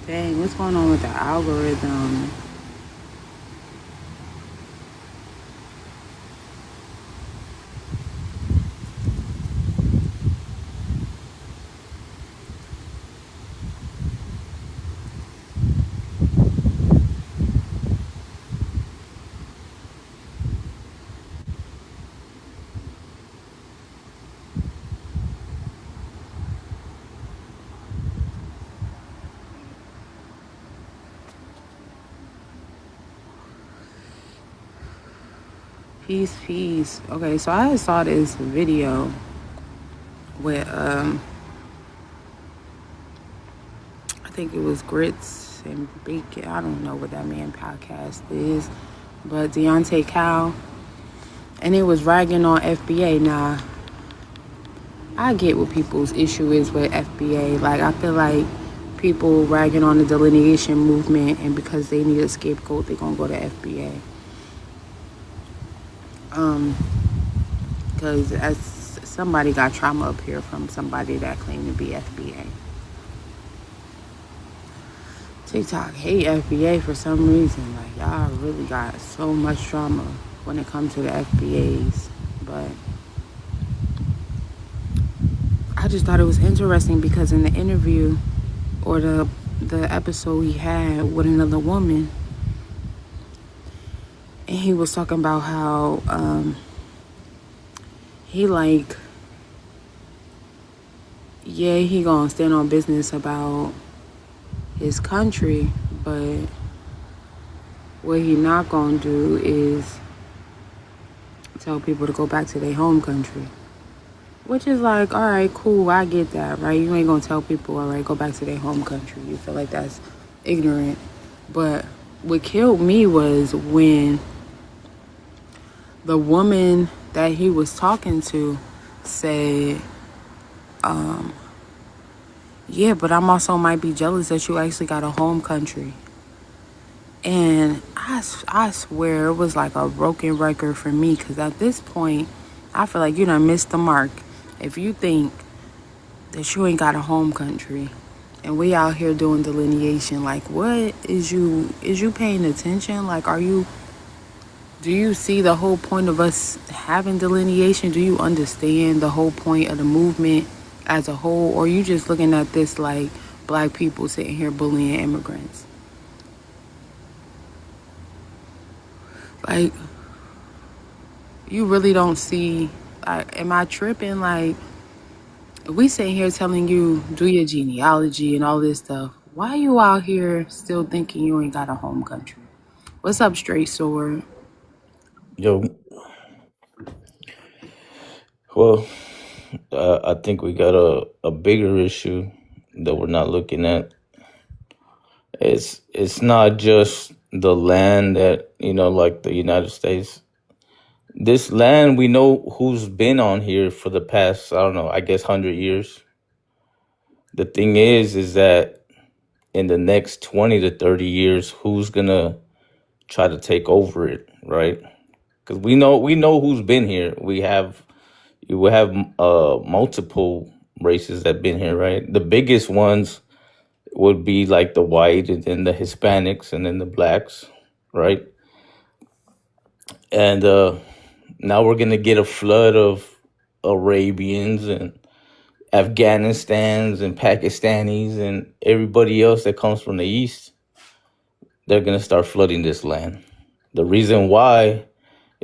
Dang, what's going on with the algorithm? Peace, peace. Okay, so I saw this video with I think it was Grits and Bacon. I don't know what that man podcast is, but Deontay Cal, and it was ragging on FBA. Now, I get what people's issue is with FBA. Like, I feel like people ragging on the delineation movement, and because they need a scapegoat, they're gonna go to FBA. Because as somebody got trauma up here from somebody that claimed to be FBA. TikTok hate FBA for some reason. Like, y'all really got so much trauma when it comes to the FBAs. But I just thought it was interesting because in the interview or the episode he had with another woman, and he was talking about how he like, yeah, he gonna stand on business about his country, but what he not gonna do is tell people to go back to their home country. Which is like, all right, cool, I get that, right? You ain't gonna tell people, all right, go back to their home country. You feel like that's ignorant. But what killed me was when the woman that he was talking to said, yeah, but I'm also might be jealous that you actually got a home country. And I swear it was like a broken record for me, because at this point, I feel like you done missed the mark. If you think that you ain't got a home country and we out here doing delineation, like, what is you paying attention? Like, do you see the whole point of us having delineation? Do you understand the whole point of the movement as a whole? Or are you just looking at this like black people sitting here bullying immigrants? Like, you really don't see, like, am I tripping? Like, we sitting here telling you do your genealogy and all this stuff. Why you out here still thinking you ain't got a home country? What's up, straight sword? Yo, well, I think we got a bigger issue that we're not looking at. It's not just the land that, like the United States. This land, we know who's been on here for the past, I don't know, I guess 100 years. The thing is that in the next 20 to 30 years, who's gonna try to take over it, right? Because we know who's been here. We have multiple races that been here, right? The biggest ones would be like the white and then the Hispanics and then the blacks, right? And now we're gonna get a flood of Arabians and Afghanistans and Pakistanis and everybody else that comes from the east. They're gonna start flooding this land. The reason why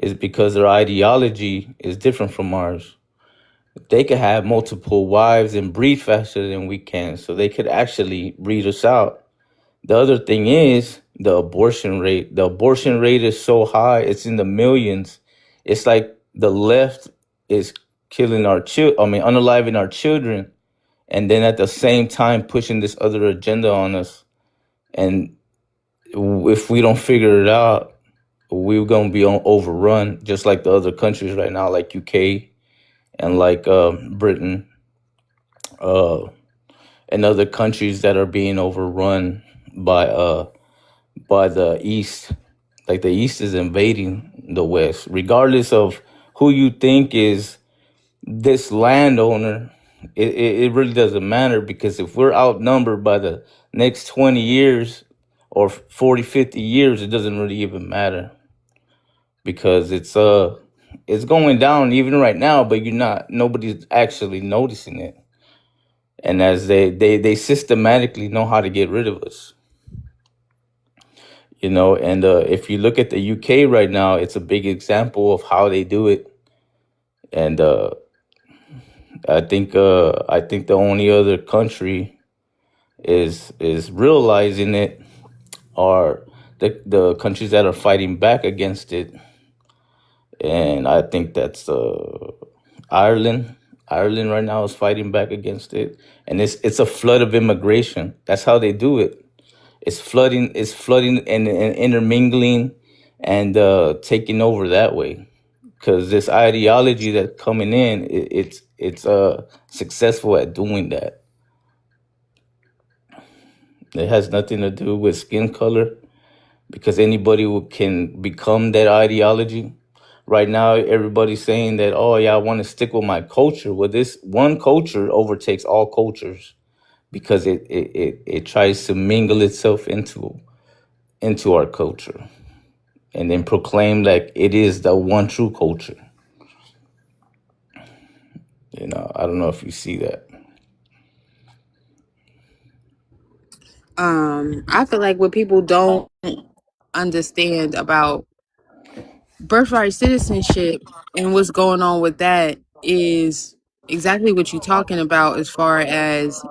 is because their ideology is different from ours. They could have multiple wives and breed faster than we can, so they could actually breed us out. The other thing is the abortion rate. The abortion rate is so high, it's in the millions. It's like the left is killing our children, unaliving our children, and then at the same time pushing this other agenda on us. And if we don't figure it out, we're gonna be overrun, just like the other countries right now, like UK and like Britain, uh, and other countries that are being overrun by the East. Like the East is invading the West, regardless of who you think is this landowner. it really doesn't matter, because if we're outnumbered by the next 20 years or 40, 50 years, it doesn't really even matter, because it's going down even right now, but nobody's actually noticing it. And as they systematically know how to get rid of us, and if you look at the UK right now, it's a big example of how they do it. And I think the only other country is realizing it are the countries that are fighting back against it. And I think that's Ireland. Ireland right now is fighting back against it, and it's a flood of immigration. That's how they do it. It's flooding and intermingling and taking over that way. Because this ideology that's coming in, it's successful at doing that. It has nothing to do with skin color, because anybody can become that ideology. Right now, everybody's saying that, oh yeah, I want to stick with my culture. Well, this one culture overtakes all cultures, because it tries to mingle itself into our culture, and then proclaim like it is the one true culture. I don't know if you see that. I feel like what people don't understand about birthright citizenship and what's going on with that is exactly what you're talking about as far as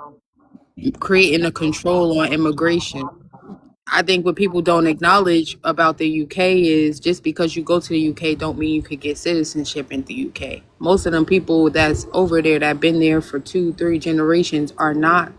creating a control on immigration. I think what people don't acknowledge about the UK is just because you go to the UK don't mean you could get citizenship in the UK. Most of them people that's over there that been there for 2, 3 generations are not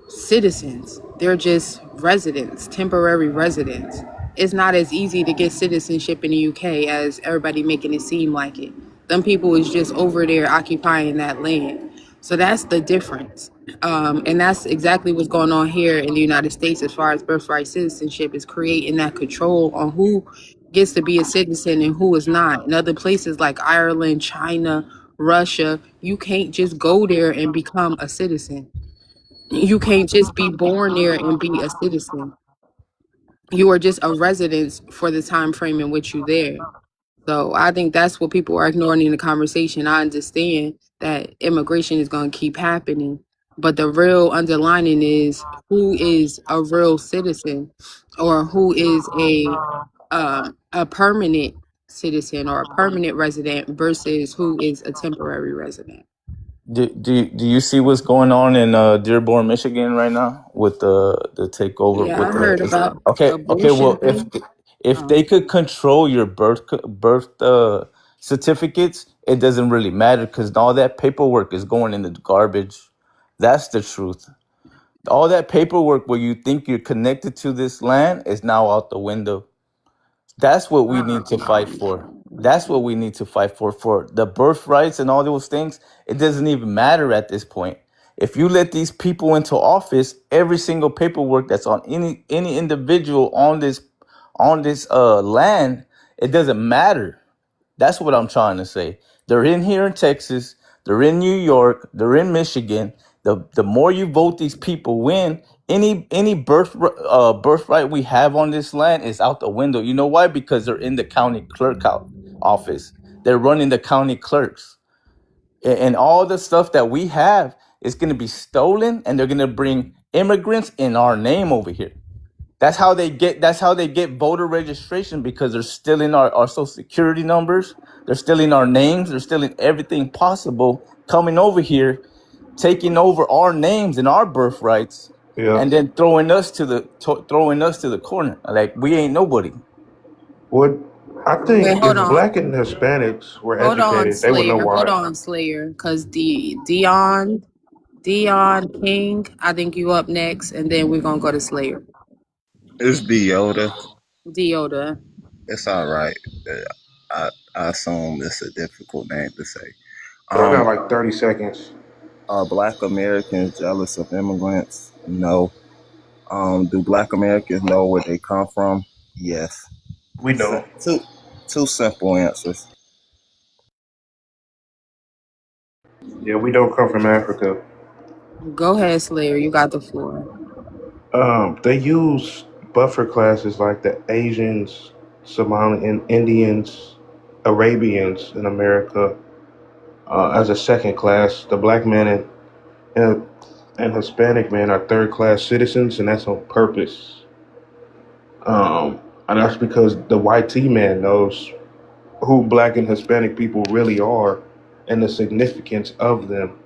citizens. They're just residents, temporary residents. It's not as easy to get citizenship in the UK as everybody making it seem like it. Them people is just over there occupying that land. So that's the difference. And that's exactly what's going on here in the United States as far as birthright citizenship is creating that control on who gets to be a citizen and who is not. In other places like Ireland, China, Russia, you can't just go there and become a citizen. You can't just be born there and be a citizen. You are just a resident for the time frame in which you're there. So I think that's what people are ignoring in the conversation. I understand that immigration is going to keep happening, but the real underlining is who is a real citizen, or who is a permanent citizen or a permanent resident versus who is a temporary resident. Do you see what's going on in Dearborn, Michigan right now with the takeover Yeah, with I heard the about the okay, abortion well, thing. if Um, they could control your birth certificates, it doesn't really matter, because all that paperwork is going in the garbage. That's the truth. All that paperwork where you think you're connected to this land is now out the window. That's what we need to fight for. That's what we need to fight for the birthrights and all those things. It doesn't even matter at this point. If you let these people into office, every single paperwork that's on any individual on this land, it doesn't matter. That's what I'm trying to say. They're in here in Texas. They're in New York. They're in Michigan. The more you vote these people win, any birthright we have on this land is out the window. You know why? Because they're in the county clerk office. They're running the county clerks, and all the stuff that we have is going to be stolen, and they're going to bring immigrants in our name over here. That's how they get voter registration, because they're stealing our social security numbers, they're stealing our names, they're stealing everything possible, coming over here, taking over our names and our birthrights, Yeah. and then throwing us to the corner like we ain't nobody. What I Wait, think hold if on. black and Hispanics were Hold on, educated, they would know Slayer. Hold why. on, Slayer. Because Dion King, I think you up next, and then we're gonna go to Slayer. It's Yoda. Deoda. It's all right. I assume it's a difficult name to say. Y'all Um, got like 30 seconds. are Black Americans jealous of immigrants? No. Do Black Americans know where they come from? Yes. We don't. Two simple answers. Yeah, we don't come from Africa. Go ahead, Slayer. You got the floor. They use buffer classes like the Asians, Somalian Indians, Arabians in America as a second class. The black men and, and Hispanic men are third class citizens, and that's on purpose. And that's because the white T man knows who black and Hispanic people really are and the significance of them.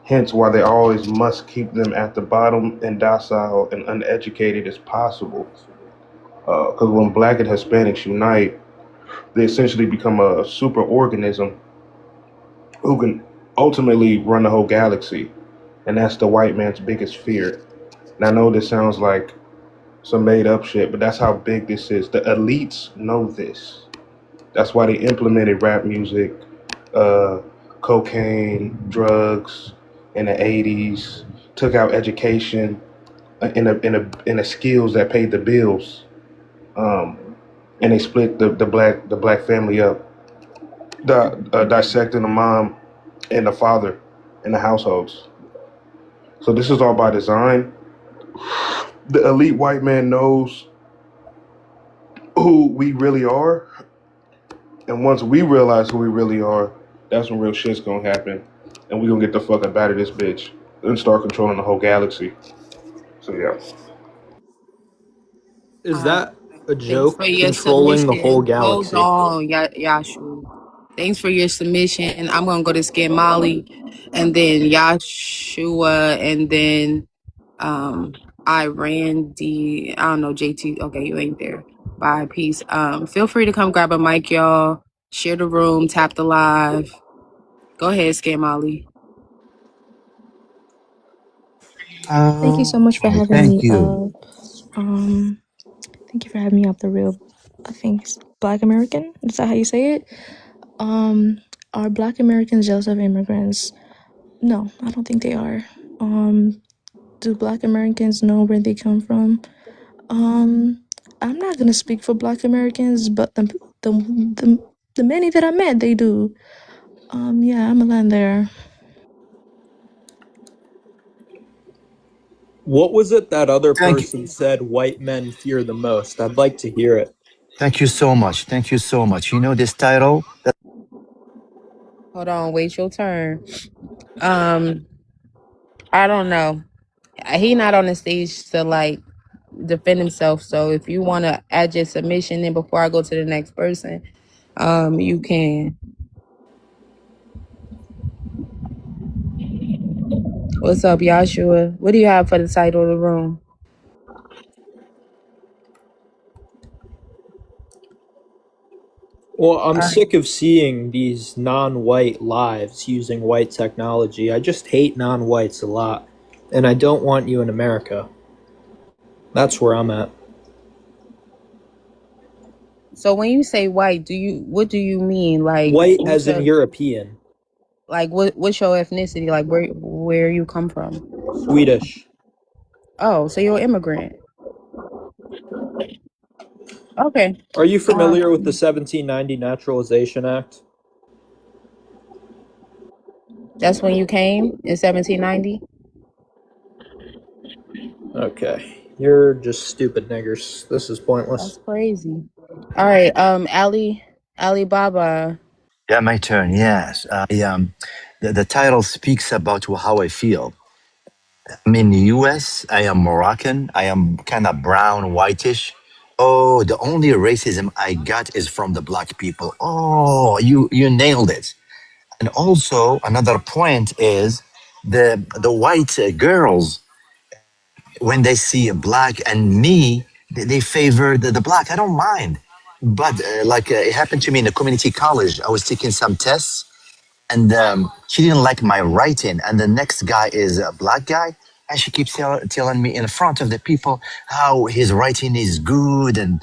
Hence, why they always must keep them at the bottom and docile and uneducated as possible. Because when black and Hispanics unite, they essentially become a super organism who can ultimately run the whole galaxy. And that's the white man's biggest fear. And I know this sounds like some made up shit, but that's how big this is. The elites know this. That's why they implemented rap music, uh, cocaine, drugs in the 80s, took out education in the skills that paid the bills. Um, and they split the black family up, dissecting the mom and the father in the households. So this is all by design. The elite white man knows who we really are, and once we realize who we really are, that's when real shit's gonna happen, and we gonna get the fuck up out of this bitch and start controlling the whole galaxy. So yeah. Is Uh, that a Thanks for joke? your Controlling the whole submission. Hold galaxy. on, Yashu. Thanks for your submission. I'm gonna go to Skin Molly, and then Yashua, and then I ran D. I don't know JT. Okay, you ain't there. Bye, peace. Feel free to come grab a mic, y'all. Share the room. Tap the live. Go ahead, Skin Molly. Thank you so much for having Thank me you. up. Um, Thank you for having me up. The real, I think, Black American. Is that how you say it? Um, are Black Americans jealous of immigrants? No, I don't think they are. Do Black Americans know where they come from? Um, I'm not gonna speak for Black Americans, but the the, the many that I met, they do. Yeah, I'm a land there. What was it that other Thank you. person said white men fear the most? I'd like to hear it. Thank you so much. Thank you so much. You know this title? Hold on. Wait your turn. I don't know. He not on the stage to like defend himself. So if you want to add your submission in before I go to the next person, you can. What's up, Yashua? What do you have for the title of the room? Well, I'm sick of seeing these non-white lives using white technology. I just hate non-whites a lot, and I don't want you in America. That's where I'm at. So when you say white, what do you mean? Like White as in European. like what's your ethnicity? Like where you come from? Swedish. Oh, so you're an immigrant. Okay. Are you familiar with the 1790 Naturalization Act? That's when you came in 1790? Okay. You're just stupid niggers. This is That's pointless. crazy. All right, Alibaba. Yeah, my turn. Yes. The title speaks about how I feel. I'm in the US. I am Moroccan. I am kind of brown, whitish. Oh, the only racism I got is from the black people. Oh, you nailed it. And also another point is the white girls when they see a black and me, they favor the black. I don't mind. But it happened to me in a community college. I was taking some tests and she didn't like my writing. And the next guy is a black guy. And she keeps telling me in front of the people how his writing is good and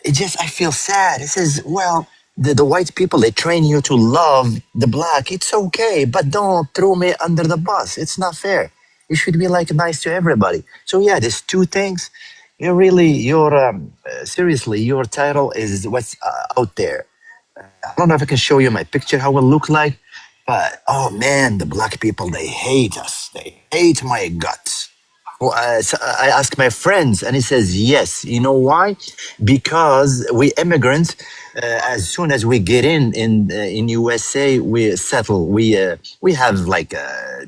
it just I feel sad. It says, well, the white people they train you to love the black. It's okay, but don't throw me under the bus. It's not fair. You should be like nice to everybody. So yeah, there's two things. You're really seriously your title is what's out there. I don't know if I can show you my picture how it look like. But oh man, the black people, they hate us. They hate my guts. Well, so I ask my friends, and he says yes. You know why? Because we immigrants, as soon as we get in USA, we settle. We have like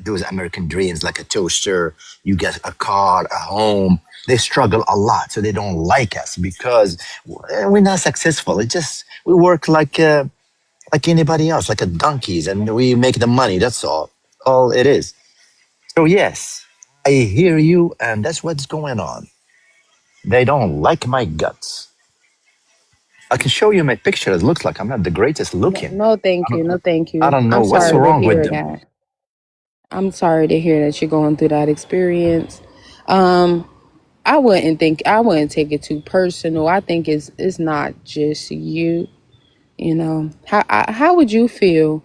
those American dreams, like a toaster. You get a car, a home. They struggle a lot, so they don't like us because we're not successful. It just we work like anybody else, like a donkeys, and we make the money. That's all it is. So yes, I hear you, and that's what's going on. They don't like my guts. I can show you my picture. It looks like I'm not the greatest No, looking. no, thank I you. No, don't, thank I you. don't know I'm what's sorry to wrong with hear them. that. I'm sorry to hear that you're going through that experience. Um, I wouldn't take it too personal. I think it's not just you. You know, how would you feel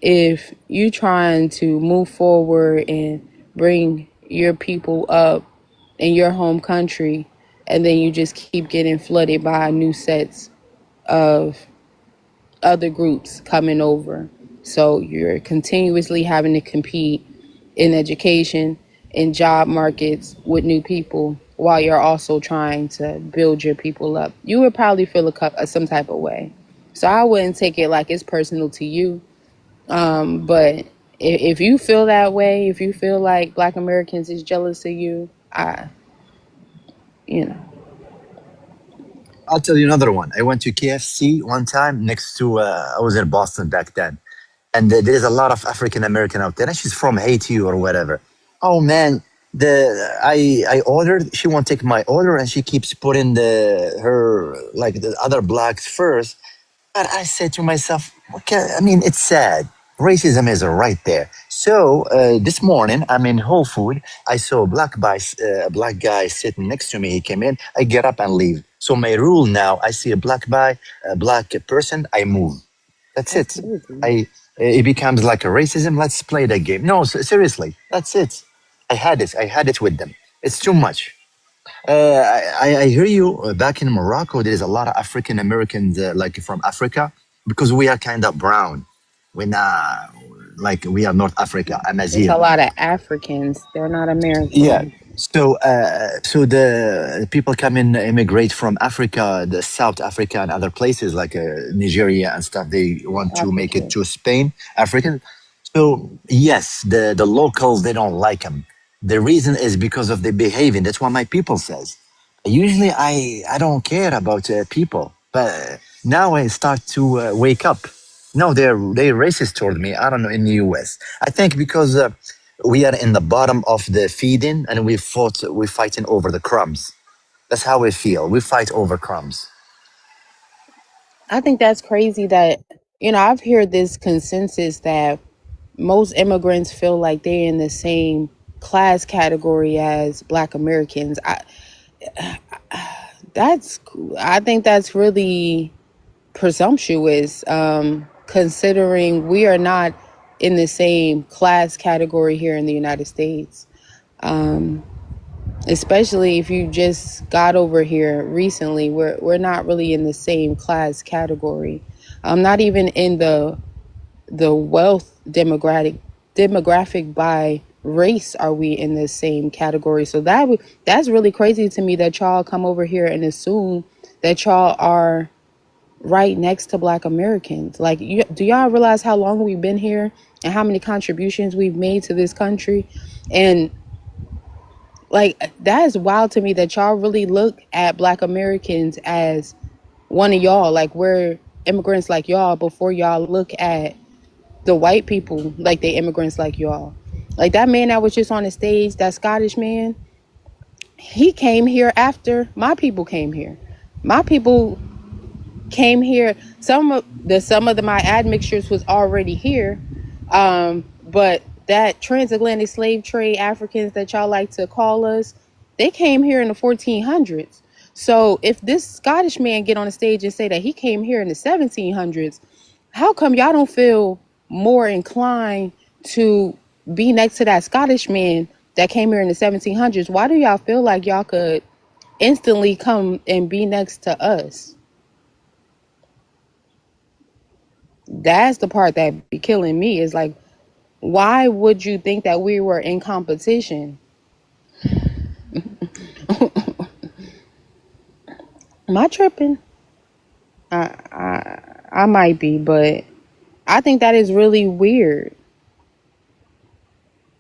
if you trying to move forward and bring your people up in your home country, and then you just keep getting flooded by new sets of other groups coming over? So you're continuously having to compete in education, in job markets with new people, while you're also trying to build your people up. You would probably feel some type of way. So I wouldn't take it like it's personal to you. But if you feel that way, if you feel like Black Americans is jealous of you, you know, I'll tell you another one. I went to KFC one time next to, I was in Boston back then. And there's a lot of African American out there. And she's from Haiti or whatever. Oh man, I ordered, she won't take my order and she keeps putting her, like the other blacks first. But I said to myself, okay, I mean, it's sad. Racism is right there. So this morning, I'm in Whole Food. I saw a black guy sitting next to me. He came in. I get up and leave. So my rule now, I see a black person, I move. That's that's it. crazy. I it becomes like a racism. Let's play that game. No, seriously, that's it. I had it. I had it with them. It's too much. I hear you. Back in Morocco, there is a lot of African Americans, like from Africa, because we are kind of brown. We're not like we are North Africa, It's a Amazigh. lot of Africans. They're not Yeah. American. So the people come in, immigrate from Africa, the South Africa and other places like Nigeria and stuff. They want to make it African. to Spain, African. So yes, the locals, they don't like them. The reason is because of the behaving. That's what my people says. Usually I don't care about people, but now I start to wake up. No, they're racist toward me. I don't know in the U.S. I think because we are in the bottom of the feeding and we're fighting over the crumbs. That's how we feel. We fight over crumbs. I think that's crazy that, I've heard this consensus that most immigrants feel like they're in the same class category as Black Americans. I think that's really presumptuous, considering we are not in the same class category here in the United States. Especially if you just got over here recently, we're not really in the same class category. Not even in the wealth demographic by race are we in the same category. So that's really crazy to me that y'all come over here and assume that y'all are right next to Black Americans. Like, do y'all realize how long we've been here and how many contributions we've made to this country? And like, that is wild to me that y'all really look at Black Americans as one of y'all. Like, we're immigrants like y'all before y'all look at the white people like they immigrants like y'all. Like that man that was just on the stage, that Scottish man, he came here after my people came here. My people came here. Some of my admixtures was already here, but that transatlantic slave trade Africans that y'all like to call us, they came here in the 1400s. So if this Scottish man get on the stage and say that he came here in the 1700s, how come y'all don't feel more inclined to be next to that Scottish man that came here in the 1700s? Why do y'all feel like y'all could instantly come and be next to us? That's the part that be killing me is like, why would you think that we were in competition? Am I tripping? I might be, but I think that is really weird.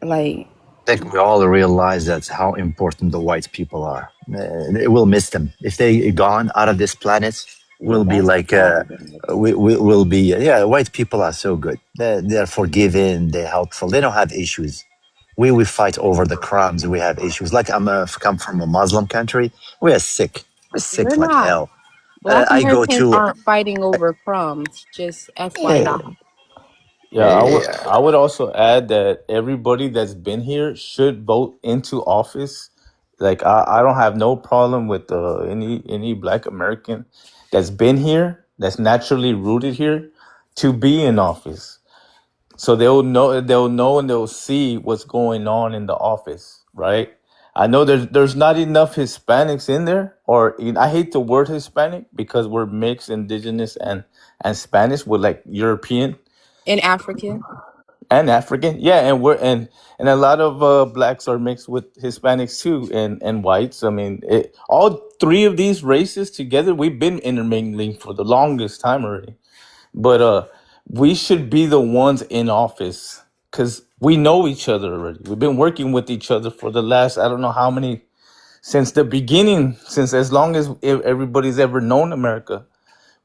Like, I think we all realize that's how important the white people are. We'll miss them if they gone out of this planet. We'll be that's like, sad. we will be. Yeah, white people are so good. They're forgiving. They're helpful. They don't have issues. We fight over the crumbs. We have issues. Like come from a Muslim country. We are sick. We're sick We're like not. hell. Black I go Americans to. aren't fighting over crumbs. Just Yeah, FYI. Yeah, yeah. I would also add that everybody that's been here should vote into office. Like I don't have no problem with any Black American that's been here, that's naturally rooted here, to be in office. So they'll know and they'll see what's going on in the office, right? I know there's not enough Hispanics in there, or I hate the word Hispanic because we're mixed, indigenous and Spanish with like European And African. and African. Yeah, and a lot of blacks are mixed with Hispanics too, and whites. I mean, all three of these races together, we've been intermingling for the longest time already. But we should be the ones in office because we know each other already. We've been working with each other for the last I don't know how many, since the beginning, since as long as everybody's ever known America.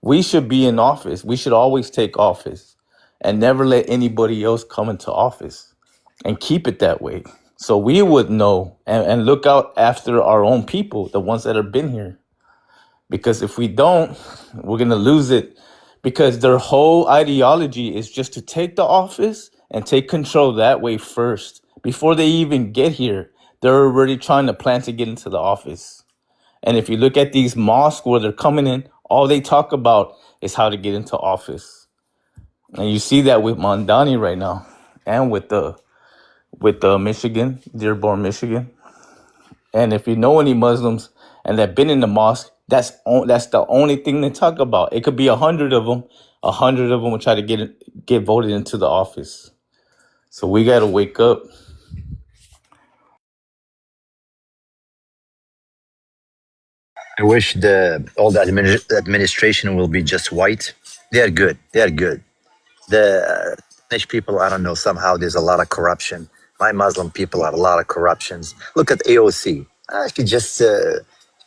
We should be in office. We should always take office and never let anybody else come into office and keep it that way. So we would know and look out after our own people, the ones that have been here. Because if we don't, we're going to lose it because their whole ideology is just to take the office and take control that way first. Before they even get here, they're already trying to plan to get into the office. And if you look at these mosques where they're coming in, all they talk about is how to get into office. And you see that with Mondani right now and with the Michigan, Dearborn, Michigan. And if you know any Muslims and they've been in the mosque, that's the only thing they talk about. It could be 100 of them. 100 of them will try to get voted into the office. So we got to wake up. I wish the all the administration will be just white. They're good. They're good. The Spanish people, I don't know, somehow there's a lot of corruption. My Muslim people are a lot of corruptions. Look at AOC.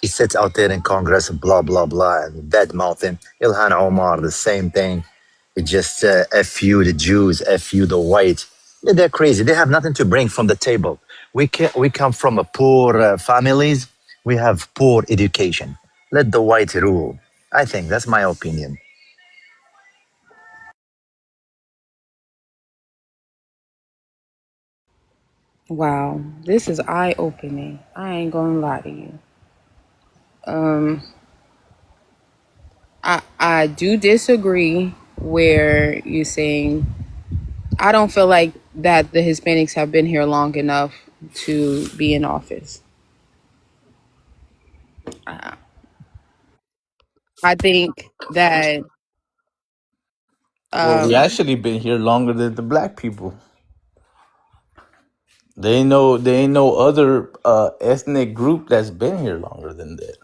She sits out there in Congress and blah, blah, blah, and bad mouthing. Ilhan Omar, the same thing. It just F you, the Jews, F you, the white. Yeah, they're crazy. They have nothing to bring from the table. We come from a poor families. We have poor education. Let the white rule. I think that's my opinion. Wow. This is eye opening. I ain't gonna lie to you. I do disagree where you're saying I don't feel like that the Hispanics have been here long enough to be in office. I think that Well, we um, actually been here longer than the black people. They ain't no other ethnic group that's been here longer than that.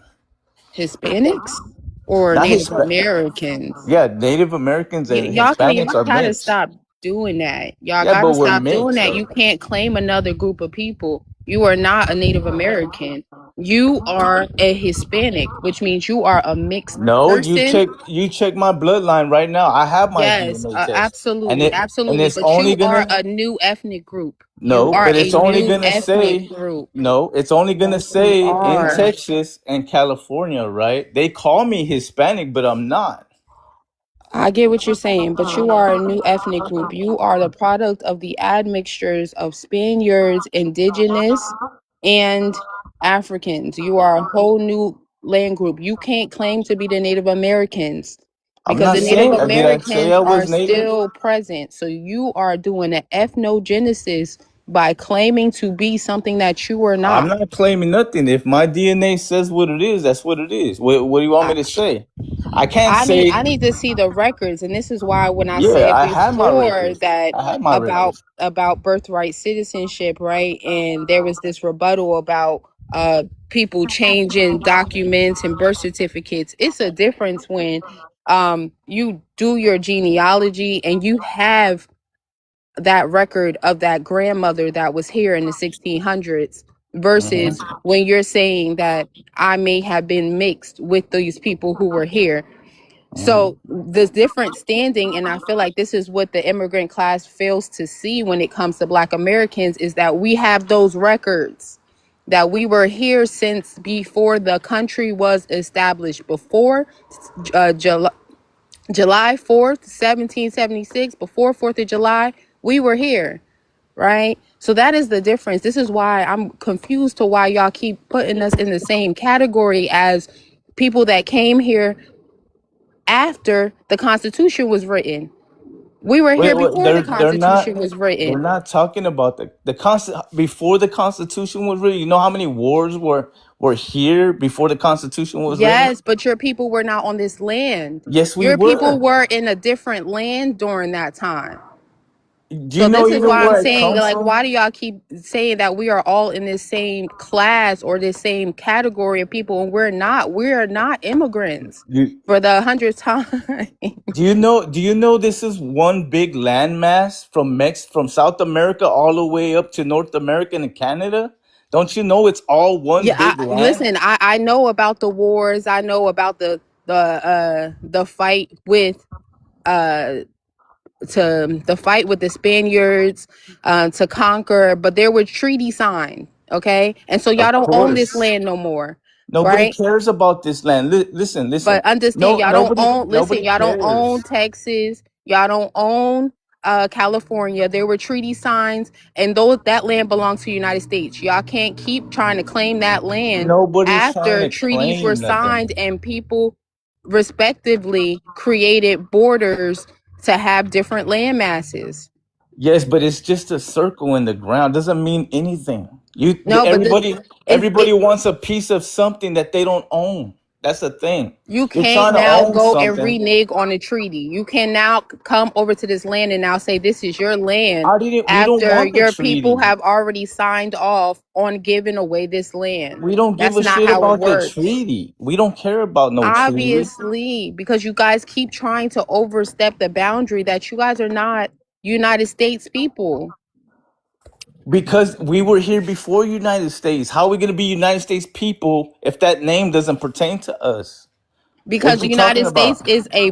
Hispanics or Not Native Hispanic. Americans. Yeah, Native Americans and Y'all Hispanics are gotta mixed. stop doing that. Y'all Yeah, gotta but we're stop doing mixed that. though. You can't claim another group of people. You are not a Native American. You are a Hispanic, which means you are a mixed No, person. you check my bloodline right now. I have my Yes, DNA test, and absolutely, absolutely. it's But only you are gonna a new ethnic group. You no, are but a it's only new gonna ethnic say group. no. It's only gonna You say in are. Texas and California, right? They call me Hispanic, but I'm not. I get what you're saying, but you are a new ethnic group. You are the product of the admixtures of Spaniards, indigenous, and Africans. You are a whole new land group. You can't claim to be the Native Americans I'm because not the Native saying. Did I say Americans I are was Native? still present. So you are doing an ethnogenesis by claiming to be something that you are I'm not. not claiming nothing. If my DNA says what it is, that's what it is. What do you want me to say? I can't I say. need to see the records, and this is why when I Yeah, said I have my before records. that I have my records. about birthright citizenship, right? And there was this rebuttal about people changing documents and birth certificates. It's a difference when you do your genealogy and you have that record of that grandmother that was here in the 1600s Hmm. versus when you're saying that I may have been mixed with these people who were here. Hmm. So there's different standing, and I feel like this is what the immigrant class fails to see when it comes to Black Americans is that we have those records that we were here since before the country was established, before July 4th, 1776, before 4th of July, we were here, right? So that is the difference. This is why I'm confused to why y'all keep putting us in the same category as people that came here after the Constitution was written. We were here Wait, before the Constitution was they're written. not talking about before the Constitution was written. You know how many wars were here before the Constitution was written? Yes, but your people were not on this land. Yes, we Your people were. were in a different land during that time. Do you So know this is even why I'm where I saying, come like, from? why do y'all keep saying that we are all in this same class or this same category of people, and we're not? We are not immigrants You, for the 100th time. do you know this is one big landmass from South America all the way up to North America and Canada? Don't you know it's all one Yeah, big land? listen, I know about the wars. I know about the fight with uh the fight with the Spaniards to conquer, but there were treaties signed, okay? And so y'all Of don't own this course. land no more, Nobody right? cares about this land. Listen, listen. But understand, No, y'all don't nobody own, listen, nobody y'all don't own cares. Texas, y'all don't own California. There were treaty signs, and those that land belongs to the United States. Y'all can't keep trying to claim that land Nobody's trying after to treaties were claim signed nothing. and people respectively created borders to have different land masses. Yes, but it's just a circle in the ground. Doesn't mean anything. No, but this is Everybody it. wants a piece of something that they don't own. That's the thing. You You're can't trying to now own go and something. renege on a treaty. You can now come over to this land and now say this is your land I didn't. We don't after want the your people treaty. have already signed off on giving away this land. We don't give That's a not shit how it about the works. treaty. We don't care about no treaty Obviously, because you guys keep trying to overstep the boundary that you guys are not United States people. because we were here before United States. How are we going to be United States people if that name doesn't pertain to us? What Because are the you talking United States about? is a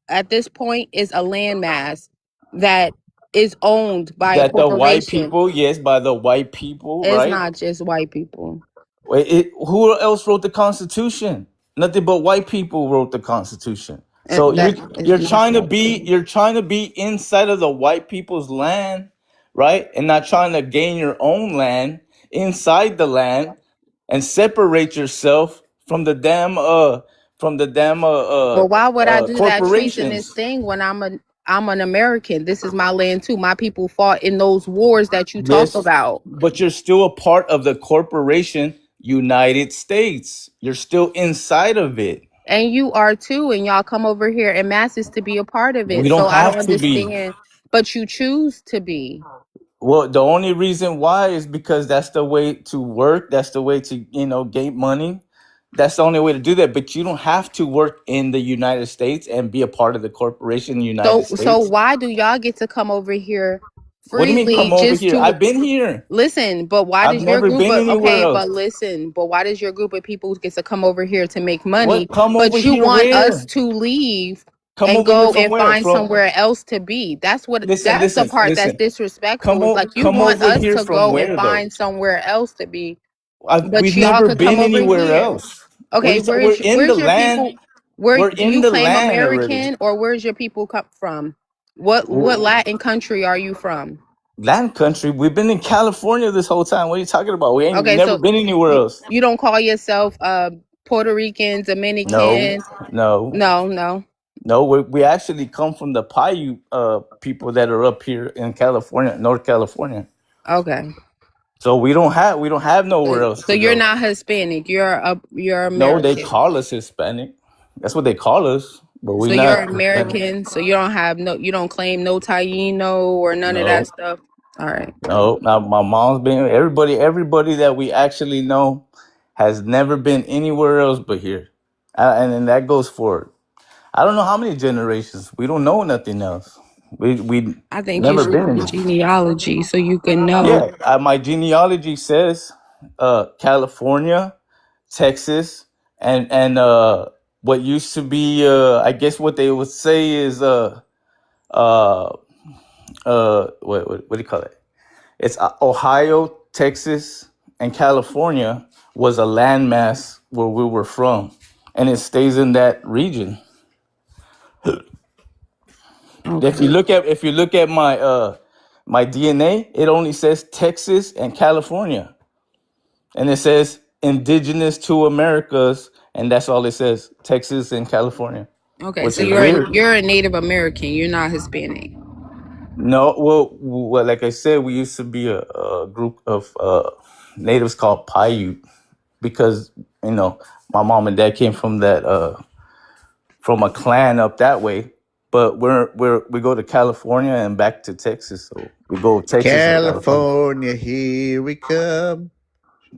at this point is a landmass that is owned by a That the white corporation. people, yes, by the white people, It's right? not just white people. Wait, who else wrote the Constitution? Nothing but white people wrote the Constitution. So That is not true. you're trying to be inside of the white people's land, right? And not trying to gain your own land inside the land and separate yourself from the damn Well, why would I do that treasonous corporations. thing when I'm an American? This is my land too. My people fought in those wars that you talk Yes, about. but you're still a part of the corporation United States. You're still inside of it. And you are too, and y'all come over here in masses to be a part of We it. don't So I don't have to be. understand. But you choose to be. Well, the only reason why is because that's the way to work. That's the way to, gain money. That's the only way to do that. But you don't have to work in the United States and be a part of the corporation United So States. why do y'all get to come over here What do you mean freely come over just here? to I've been here. listen? But why I've does your never group been of anywhere okay, else. but listen, but why does your group of people get to come over here to make money, What? Come over but you here want us where? to leave Come and over here go from and where? find From somewhere else to be? listen, That's the listen, part that's listen. disrespectful. It's like you Come want over us here to from go and where though? find somewhere else to be, but We've y'all never could come been over anywhere here. else. Okay, We're in the where's your land. people? Where We're do in you the claim land already. American or where's your people come from? What W- Latin country are you from? Land country. We've been in California this whole time. What are you talking about? We ain't Okay, never so been anywhere else. you don't call yourself Puerto Rican, No, Dominican? no, No, no. no. We actually come from the Paiute people that are up here in California, North California. Okay. So we don't have nowhere else So to you're go. not Hispanic. You're No, they American. call us Hispanic. That's what they call us, but we So you're not Hispanic. American. So you don't have you don't claim no Taino or none of that No, stuff. All right. no. Now my mom's been everybody that we actually know has never been anywhere else but here, and then that goes for I don't know how many generations. We don't know nothing else. We I think you never should been do in a it. genealogy so you can know. Yeah, my genealogy says California, Texas, and what used to be I guess what they would say is uh what do you call it? It's Ohio, Texas, and California was a landmass where we were from, and it stays in that region. Okay. If you look at my DNA, it only says Texas and California, and it says indigenous to Americas, and that's all it says, Texas and California, Okay. which So is weird. you're a Native American. You're not Hispanic. No, well, like I said, we used to be a group of natives called Paiute because my mom and dad came from that from a clan up that way. But we go to California and back to Texas, so we go Texas and California. California, here we come.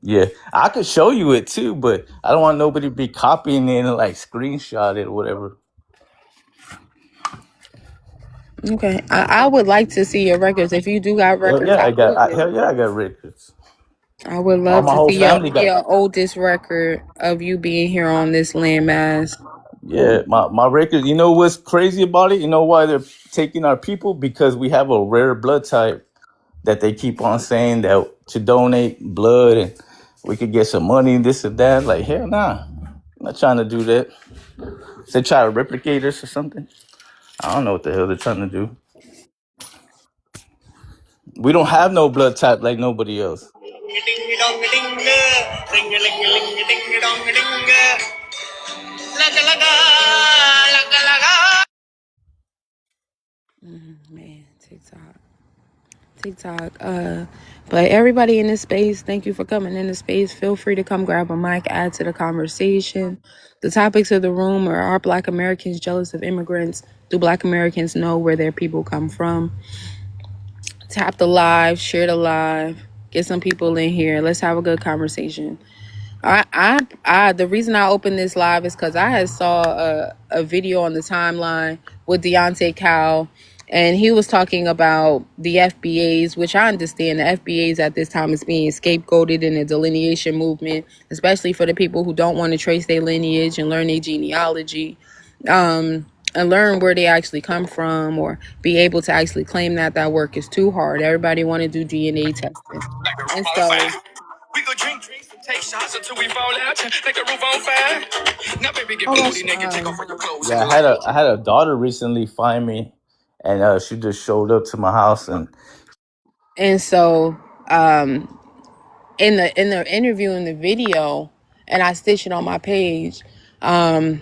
Yeah, I could show you it too, but I don't want nobody to be copying it and like screenshot it or whatever. Okay. I would like to see your records. If you do got records, Hell yeah, I got records. I would All love my to whole see family got. your oldest record of you being here on this landmass. Yeah, my records. You know what's crazy about it? You know why they're taking our people? Because we have a rare blood type that they keep on saying that to donate blood and we could get some money, this and that. Like, hell nah. I'm not trying to do that. They try to replicate us or something. I don't know what the hell they're trying to do. We don't have no blood type like nobody else. Man, TikTok. But everybody in this space, thank you for coming in the space. Feel free to come grab a mic, add to the conversation. The topics of the room are Black Americans jealous of immigrants? Do Black Americans know where their people come from? Tap the live, share the live, get some people in here. Let's have a good conversation. The reason I opened this live is because I had saw a video on the timeline with Deontay Cal, and he was talking about the FBAs, which I understand the FBAs at this time is being scapegoated in the delineation movement, especially for the people who don't want to trace their lineage and learn their genealogy, and learn where they actually come from, or be able to actually claim that work is too hard. Everybody want to do DNA testing, and so. We go drink drinks and take shots until we fall out. Like the roof on fire. Now, baby, get booty naked, take off your clothes. Yeah, I had a daughter recently find me, and she just showed up to my house, And so, in the interview in the video, and I stitched it on my page, the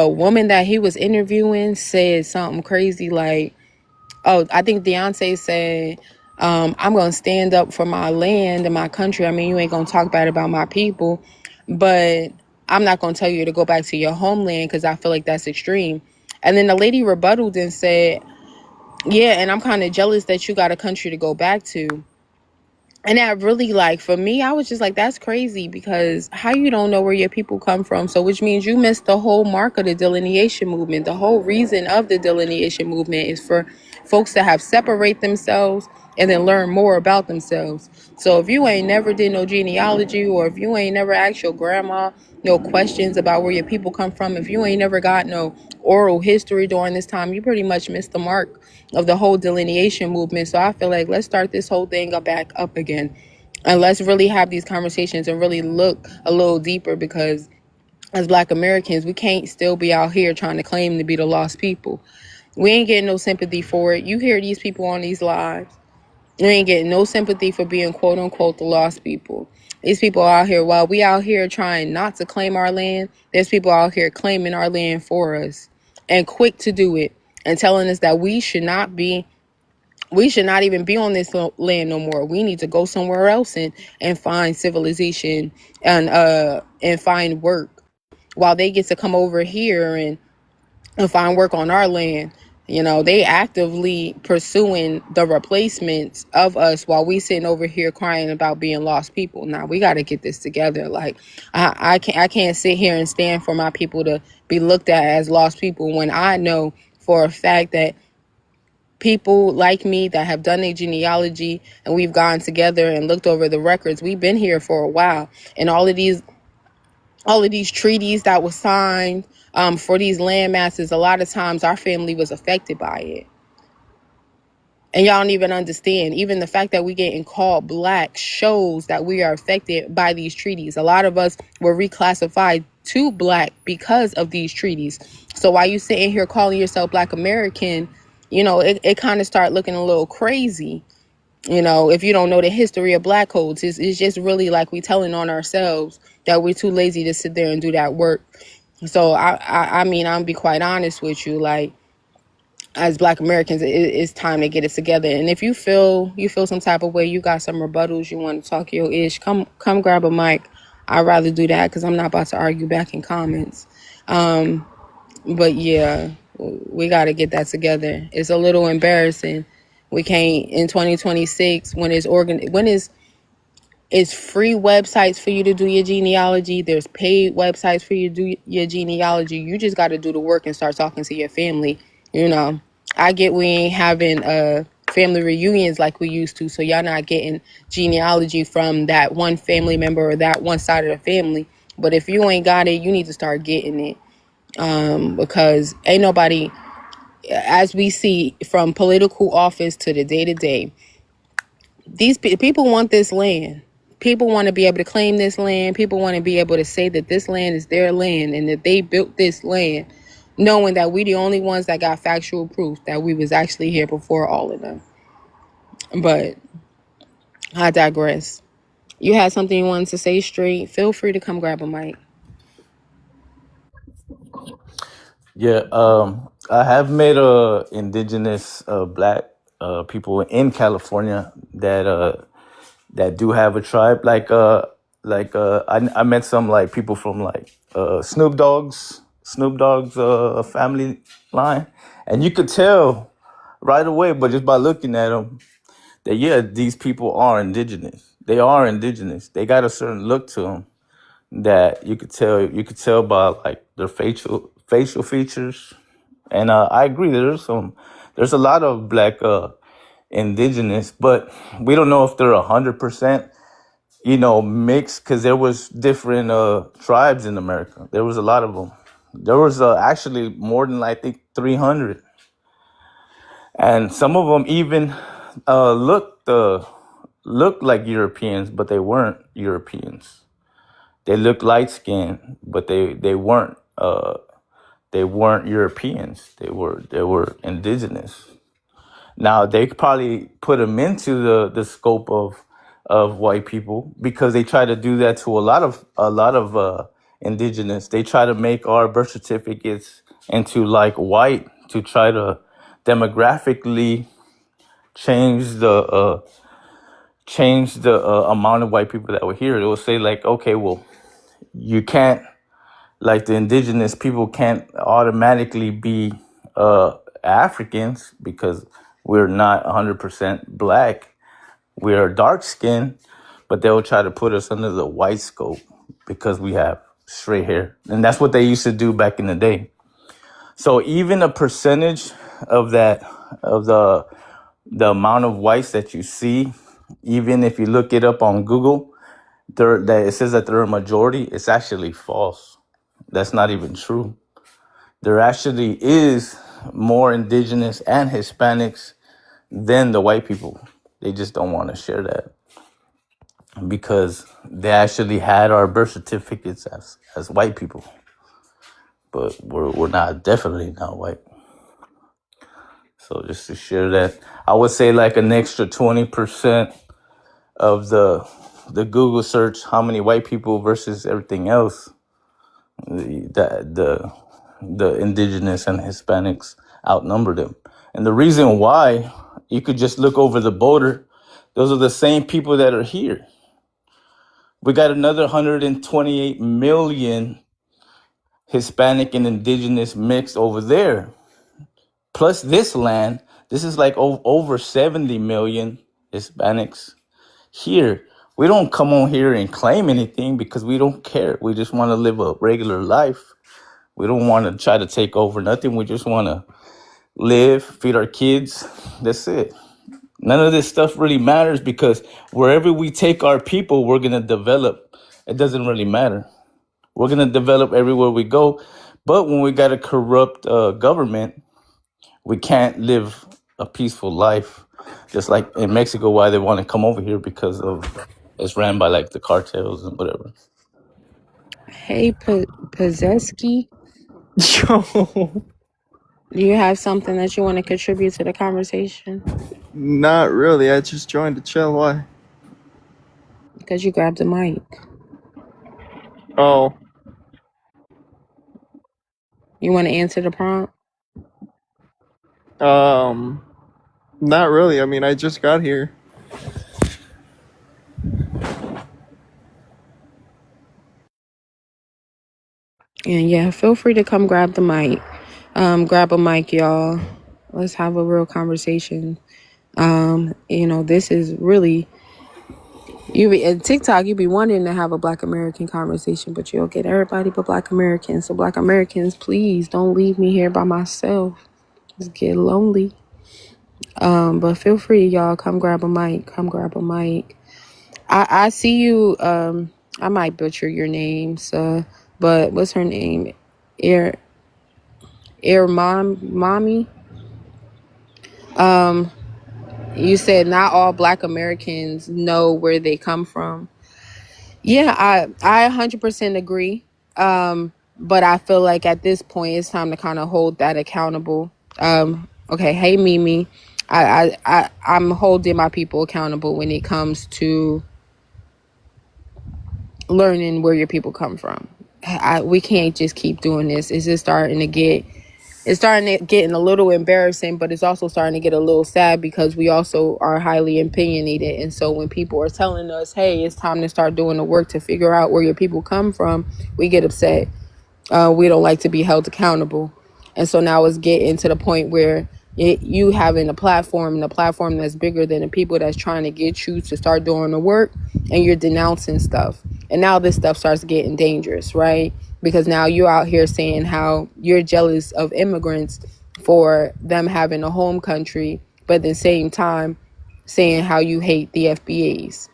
woman that he was interviewing said something crazy like, "Oh, I think Deontay said, I'm gonna stand up for my land and my country. I mean, you ain't gonna talk bad about my people, but I'm not gonna tell you to go back to your homeland because I feel like that's extreme." And then the lady rebutted and said, "Yeah, and I'm kind of jealous that you got a country to go back to." And that really, like, for me, I was just like, that's crazy, because how you don't know where your people come from? So which means you missed the whole mark of the delineation movement. The whole reason of the delineation movement is for folks to have separate themselves and then learn more about themselves. So if you ain't never did no genealogy, or if you ain't never asked your grandma no questions about where your people come from, if you ain't never got no oral history during this time, you pretty much missed the mark of the whole delineation movement. So I feel like let's start this whole thing back up again, and let's really have these conversations and really look a little deeper, because as Black Americans, we can't still be out here trying to claim to be the lost people. We ain't getting no sympathy for it. You hear these people on these lives, you ain't getting no sympathy for being quote unquote the lost people. These people out here, while we out here trying not to claim our land, there's people out here claiming our land for us, and quick to do it, and telling us that we should not be We should not even be on this land no more. We need to go somewhere else and find civilization and find work, while they get to come over here and find work on our land. You know, they actively pursuing the replacements of us while we sitting over here crying about being lost people. Now we got to get this together. Like I can't sit here and stand for my people to be looked at as lost people when I know for a fact that people like me that have done a genealogy and we've gone together and looked over the records, we've been here for a while, and all of these treaties that were signed for these land masses, a lot of times our family was affected by it. And y'all don't even understand. Even the fact that we getting called black shows that we are affected by these treaties. A lot of us were reclassified to black because of these treaties. So while you sitting here calling yourself Black American, you know, it kind of start looking a little crazy. You know, if you don't know the history of black codes, it's just really like we telling on ourselves that we're too lazy to sit there and do that work. So I mean, I'm be quite honest with you, like, as Black Americans, it's time to get it together. And if you feel some type of way, you got some rebuttals, you want to talk your ish, come grab a mic. I'd rather do that because I'm not about to argue back in comments. But yeah, we got to get that together. It's a little embarrassing. We can't in 2026 when it's free websites for you to do your genealogy. There's paid websites for you to do your genealogy. You just got to do the work and start talking to your family. You know, I get we ain't having family reunions like we used to, so y'all not getting genealogy from that one family member or that one side of the family. But if you ain't got it, you need to start getting it, because ain't nobody, as we see from political office to the day to day, these people want this land. People want to be able to claim this land. People want to be able to say that this land is their land and that they built this land, knowing that we the only ones that got factual proof that we was actually here before all of them. But I digress. You had something you wanted to say straight, feel free to come grab a mic. Yeah, I have met indigenous black people in California that do have a tribe. I met some like people from like Snoop Dogg's family line, and you could tell right away, but just by looking at them, that yeah, these people are indigenous. They are indigenous. They got a certain look to them that you could tell. You could tell by like their facial features. And I agree. There's a lot of black indigenous, but we don't know if they're 100%, mixed, because there was different tribes in America. There was a lot of them. There was actually more than I think 300, and some of them even looked like Europeans, but they weren't Europeans. They looked light skinned, but they weren't. They weren't Europeans. They were indigenous. Now they could probably put them into the scope of white people, because they try to do that to a lot of indigenous. They try to make our birth certificates into like white to try to demographically change the amount of white people that were here. It will say like, okay, well, you can't, like, the indigenous people can't automatically be Africans because we're not 100% black. We are dark skinned, but they'll try to put us under the white scope because we have straight hair. And that's what they used to do back in the day. So even a percentage of the amount of whites that you see, even if you look it up on Google, that it says that they're a majority, it's actually false. That's not even true. There actually is more indigenous and Hispanics than the white people. They just don't want to share that because they actually had our birth certificates as white people. But we're definitely not white. So just to share that, I would say like an extra 20% of the Google search, how many white people versus everything else, the indigenous and Hispanics outnumber them. And the reason why You could just look over the border. Those are the same people that are here. We got another 128 million Hispanic and indigenous mixed over there. Plus this land, this is like over 70 million Hispanics here. We don't come on here and claim anything because we don't care. We just want to live a regular life. We don't want to try to take over nothing. We just want to live, feed our kids. That's it. None of this stuff really matters because wherever we take our people, we're going to develop. It doesn't really matter. We're going to develop everywhere we go. But when we got a corrupt government, we can't live a peaceful life. Just like in Mexico, why they want to come over here because of it's ran by like the cartels and whatever. Hey, Pozeski, Yo, do you have something that you want to contribute to the conversation? not really. I just joined to chill. Why? Because you grabbed the mic. Oh, You want to answer the prompt? not really. I mean, I just got here. And yeah, feel free to come grab the mic. Grab a mic, y'all. Let's have a real conversation. This is really you be at TikTok. You be wanting to have a Black American conversation, but you'll get everybody but Black Americans. So Black Americans, please don't leave me here by myself. Just get lonely. But feel free, y'all. Come grab a mic. Come grab a mic. I see you. I might butcher your name, so, but what's her name? Mommy. You said not all Black Americans know where they come from. Yeah, I 100% agree. But I feel like at this point it's time to kind of hold that accountable. Okay, hey Mimi, I'm holding my people accountable when it comes to learning where your people come from. We can't just keep doing this. It's just starting to getting a little embarrassing, but it's also starting to get a little sad because we also are highly opinionated. And so when people are telling us, hey, it's time to start doing the work to figure out where your people come from, we get upset. We don't like to be held accountable. And so now it's getting to the point where you having a platform, and a platform that's bigger than the people that's trying to get you to start doing the work, and you're denouncing stuff. And now this stuff starts getting dangerous, right? Because now you're out here saying how you're jealous of immigrants for them having a home country, but at the same time saying how you hate the FBAs.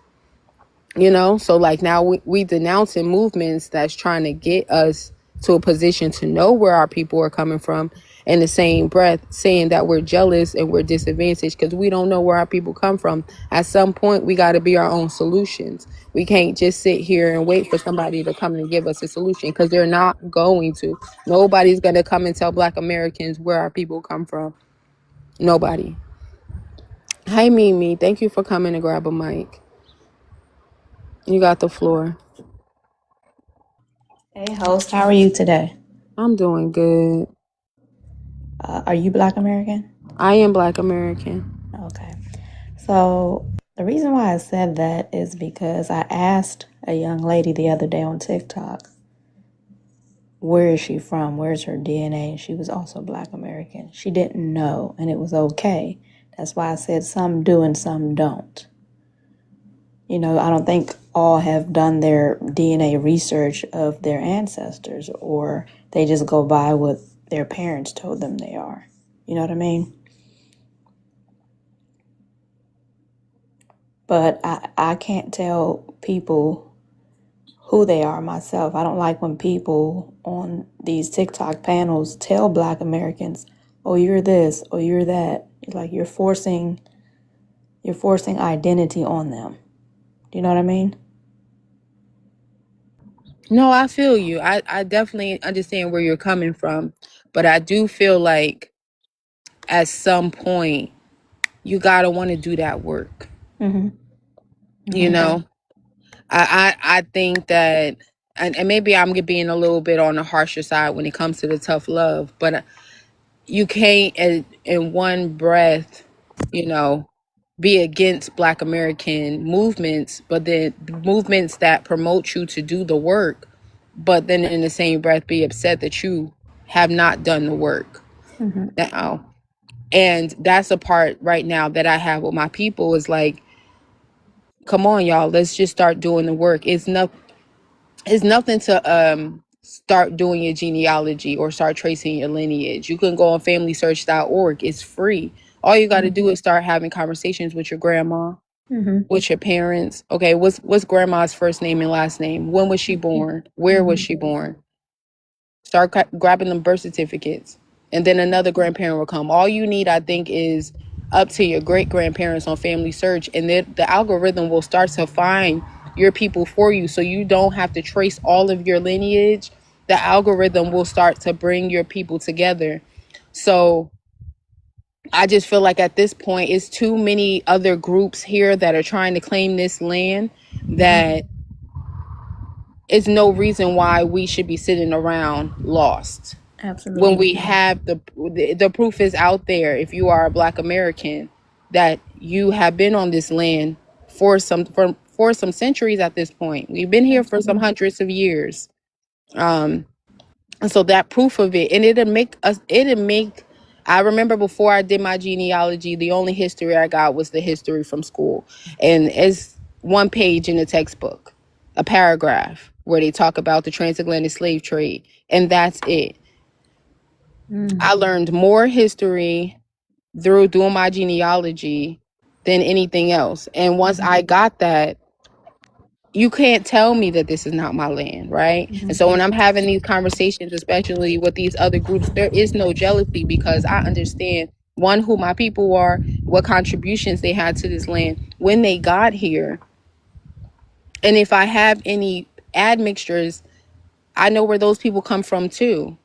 So like now we denouncing movements that's trying to get us to a position to know where our people are coming from, in the same breath saying that we're jealous and we're disadvantaged because we don't know where our people come from. At some point, we got to be our own solutions. We can't just sit here and wait for somebody to come and give us a solution, because they're not going to. Nobody's going to come and tell Black Americans where our people come from. Nobody. Hey, Mimi, thank you for coming to grab a mic. You got the floor. Hey, host, how are you today? I'm doing good. Are you Black American? I am Black American. Okay. So the reason why I said that is because I asked a young lady the other day on TikTok, where is she from? Where's her DNA? And she was also Black American. She didn't know, and it was okay. That's why I said some do and some don't. I don't think all have done their DNA research of their ancestors, or they just go by what their parents told them they are. You know what I mean? But I can't tell people who they are myself. I don't like when people on these TikTok panels tell Black Americans, oh, you're this, or you're that. It's like you're forcing identity on them. Do you know what I mean? No, I feel you. I definitely understand where you're coming from. But I do feel like at some point you gotta want to do that work. Mm-hmm. I think that, and maybe I'm being a little bit on the harsher side when it comes to the tough love, but you can't in one breath you know, be against Black American movements, but then movements that promote you to do the work, but then in the same breath be upset that you have not done the work now. And that's a part right now that I have with my people is like, come on, y'all, let's just start doing the work. It's nothing to start doing your genealogy or start tracing your lineage. You can go on familysearch.org. It's free. All you got to do is start having conversations with your grandma, with your parents. Okay, what's grandma's first name and last name? When was she born? Where was she born? Start grabbing them birth certificates, and then another grandparent will come. All you need, I think, is up to your great grandparents on Family Search, and then the algorithm will start to find your people for you, so you don't have to trace all of your lineage. The algorithm will start to bring your people together. So I just feel like at this point, it's too many other groups here that are trying to claim this land that is no reason why we should be sitting around lost. Absolutely. When we have the proof is out there, if you are a Black American, that you have been on this land for some centuries at this point. We've been here for some hundreds of years. And so that proof of it, and it'll make I remember before I did my genealogy, the only history I got was the history from school. And it's one page in the textbook, a paragraph where they talk about the transatlantic slave trade, and that's it. I learned more history through doing my genealogy than anything else. And once I got that, you can't tell me that this is not my land, right? And so when I'm having these conversations, especially with these other groups, there is no jealousy because I understand, one, who my people are, what contributions they had to this land when they got here. And if I have any admixtures, I know where those people come from too.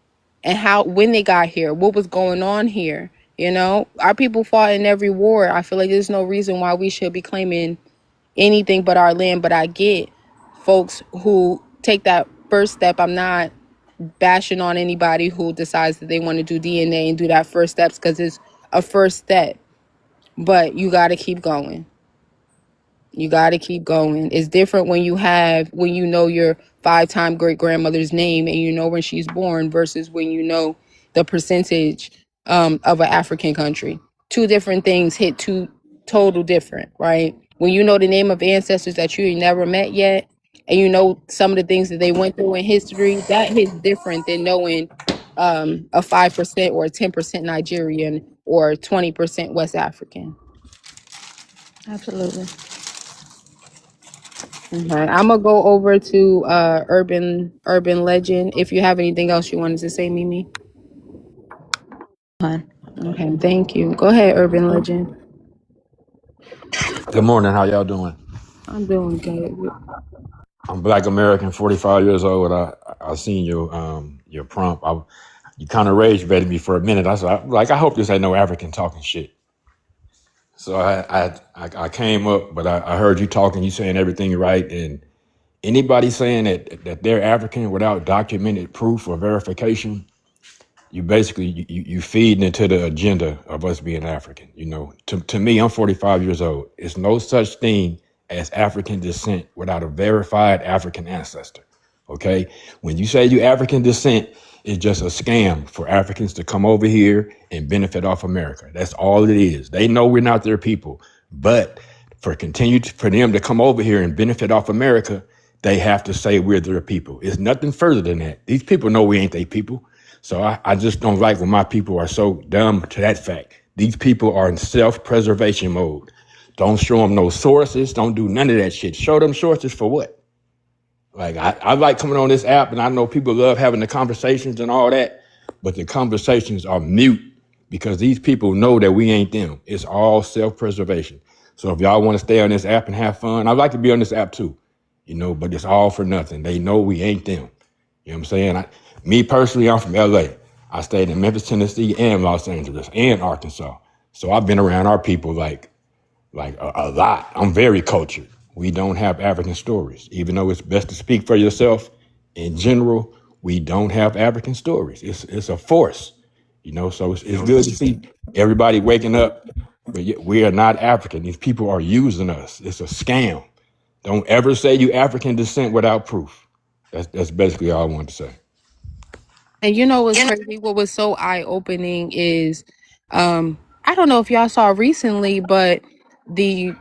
And how, when they got here, what was going on here. You know, our people fought in every war. I feel like there's no reason why we should be claiming anything but our land. But I get folks who take that first step. I'm not bashing on anybody who decides that they want to do DNA and do that first steps, because it's a first step. But you got to keep going. You got to keep going. It's different when you know your 5-time great grandmother's name and you know when she's born versus when you know the percentage of an African country. Two different things hit two total different, right? When you know the name of ancestors that you never met yet, and you know some of the things that they went through in history, that hits different than knowing a 5% or a 10% Nigerian or 20% West African. Absolutely. Okay, I'm gonna go over to urban legend. If you have anything else you wanted to say, Mimi. Okay, thank you. Go ahead, urban legend. Good morning. How y'all doing? I'm doing good. I'm Black American, 45 years old. I seen your prompt. You kind of rage baited me for a minute. I said, I hope this ain't no African talking shit. So I came up, but I heard you talking. You saying everything right, and anybody saying that they're African without documented proof or verification, you basically you feeding into the agenda of us being African. You know, to me, I'm 45 years old. It's no such thing as African descent without a verified African ancestor. Okay, when you say you African descent, it's just a scam for Africans to come over here and benefit off America. That's all it is. They know we're not their people, but for them to come over here and benefit off America, they have to say we're their people. It's nothing further than that. These people know we ain't their people. So I just don't like when my people are so dumb to that fact. These people are in self-preservation mode. Don't show them no sources. Don't do none of that shit. Show them sources for what? Like, I like coming on this app, and I know people love having the conversations and all that, but the conversations are mute because these people know that we ain't them. It's all self-preservation. So if y'all want to stay on this app and have fun, I'd like to be on this app too, you know, but it's all for nothing. They know we ain't them. You know what I'm saying? Me personally, I'm from LA. I stayed in Memphis, Tennessee, and Los Angeles, and Arkansas. So I've been around our people like a lot. I'm very cultured. We don't have African stories. Even though it's best to speak for yourself, in general, we don't have African stories. It's a force, you know, so it's good to see everybody waking up but yet we are not African. These people are using us. It's a scam. Don't ever say you African descent without proof. That's basically all I wanted to say. And you know what's crazy? What was so eye opening is, I don't know if y'all saw recently, but the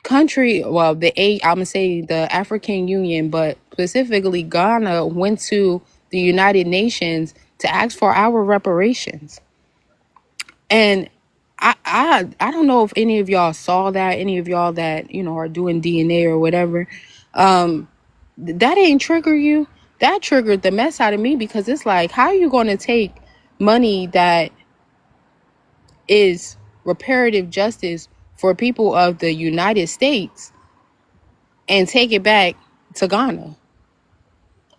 country, well, I'm gonna say the African Union, but specifically Ghana went to the United Nations to ask for our reparations. And I don't know if any of y'all saw that, any of y'all that, are doing DNA or whatever. That didn't trigger you. That triggered the mess out of me, because it's like, how are you going to take money that is reparative justice for people of the United States and take it back to Ghana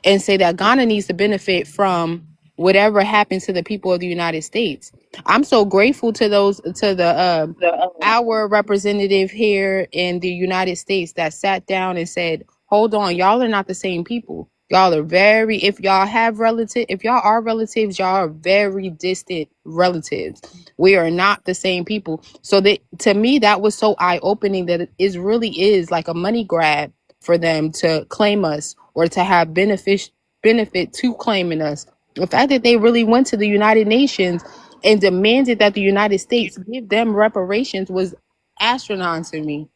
and say that Ghana needs to benefit from whatever happens to the people of the United States? I'm so grateful to our representative here in the United States that sat down and said, hold on, y'all are not the same people. Y'all are if y'all are relatives, y'all are very distant relatives. We are not the same people. So to me, that was so eye-opening that it really is like a money grab for them to claim us or to have benefit to claiming us. The fact that they really went to the United Nations and demanded that the United States give them reparations was astronomical to me.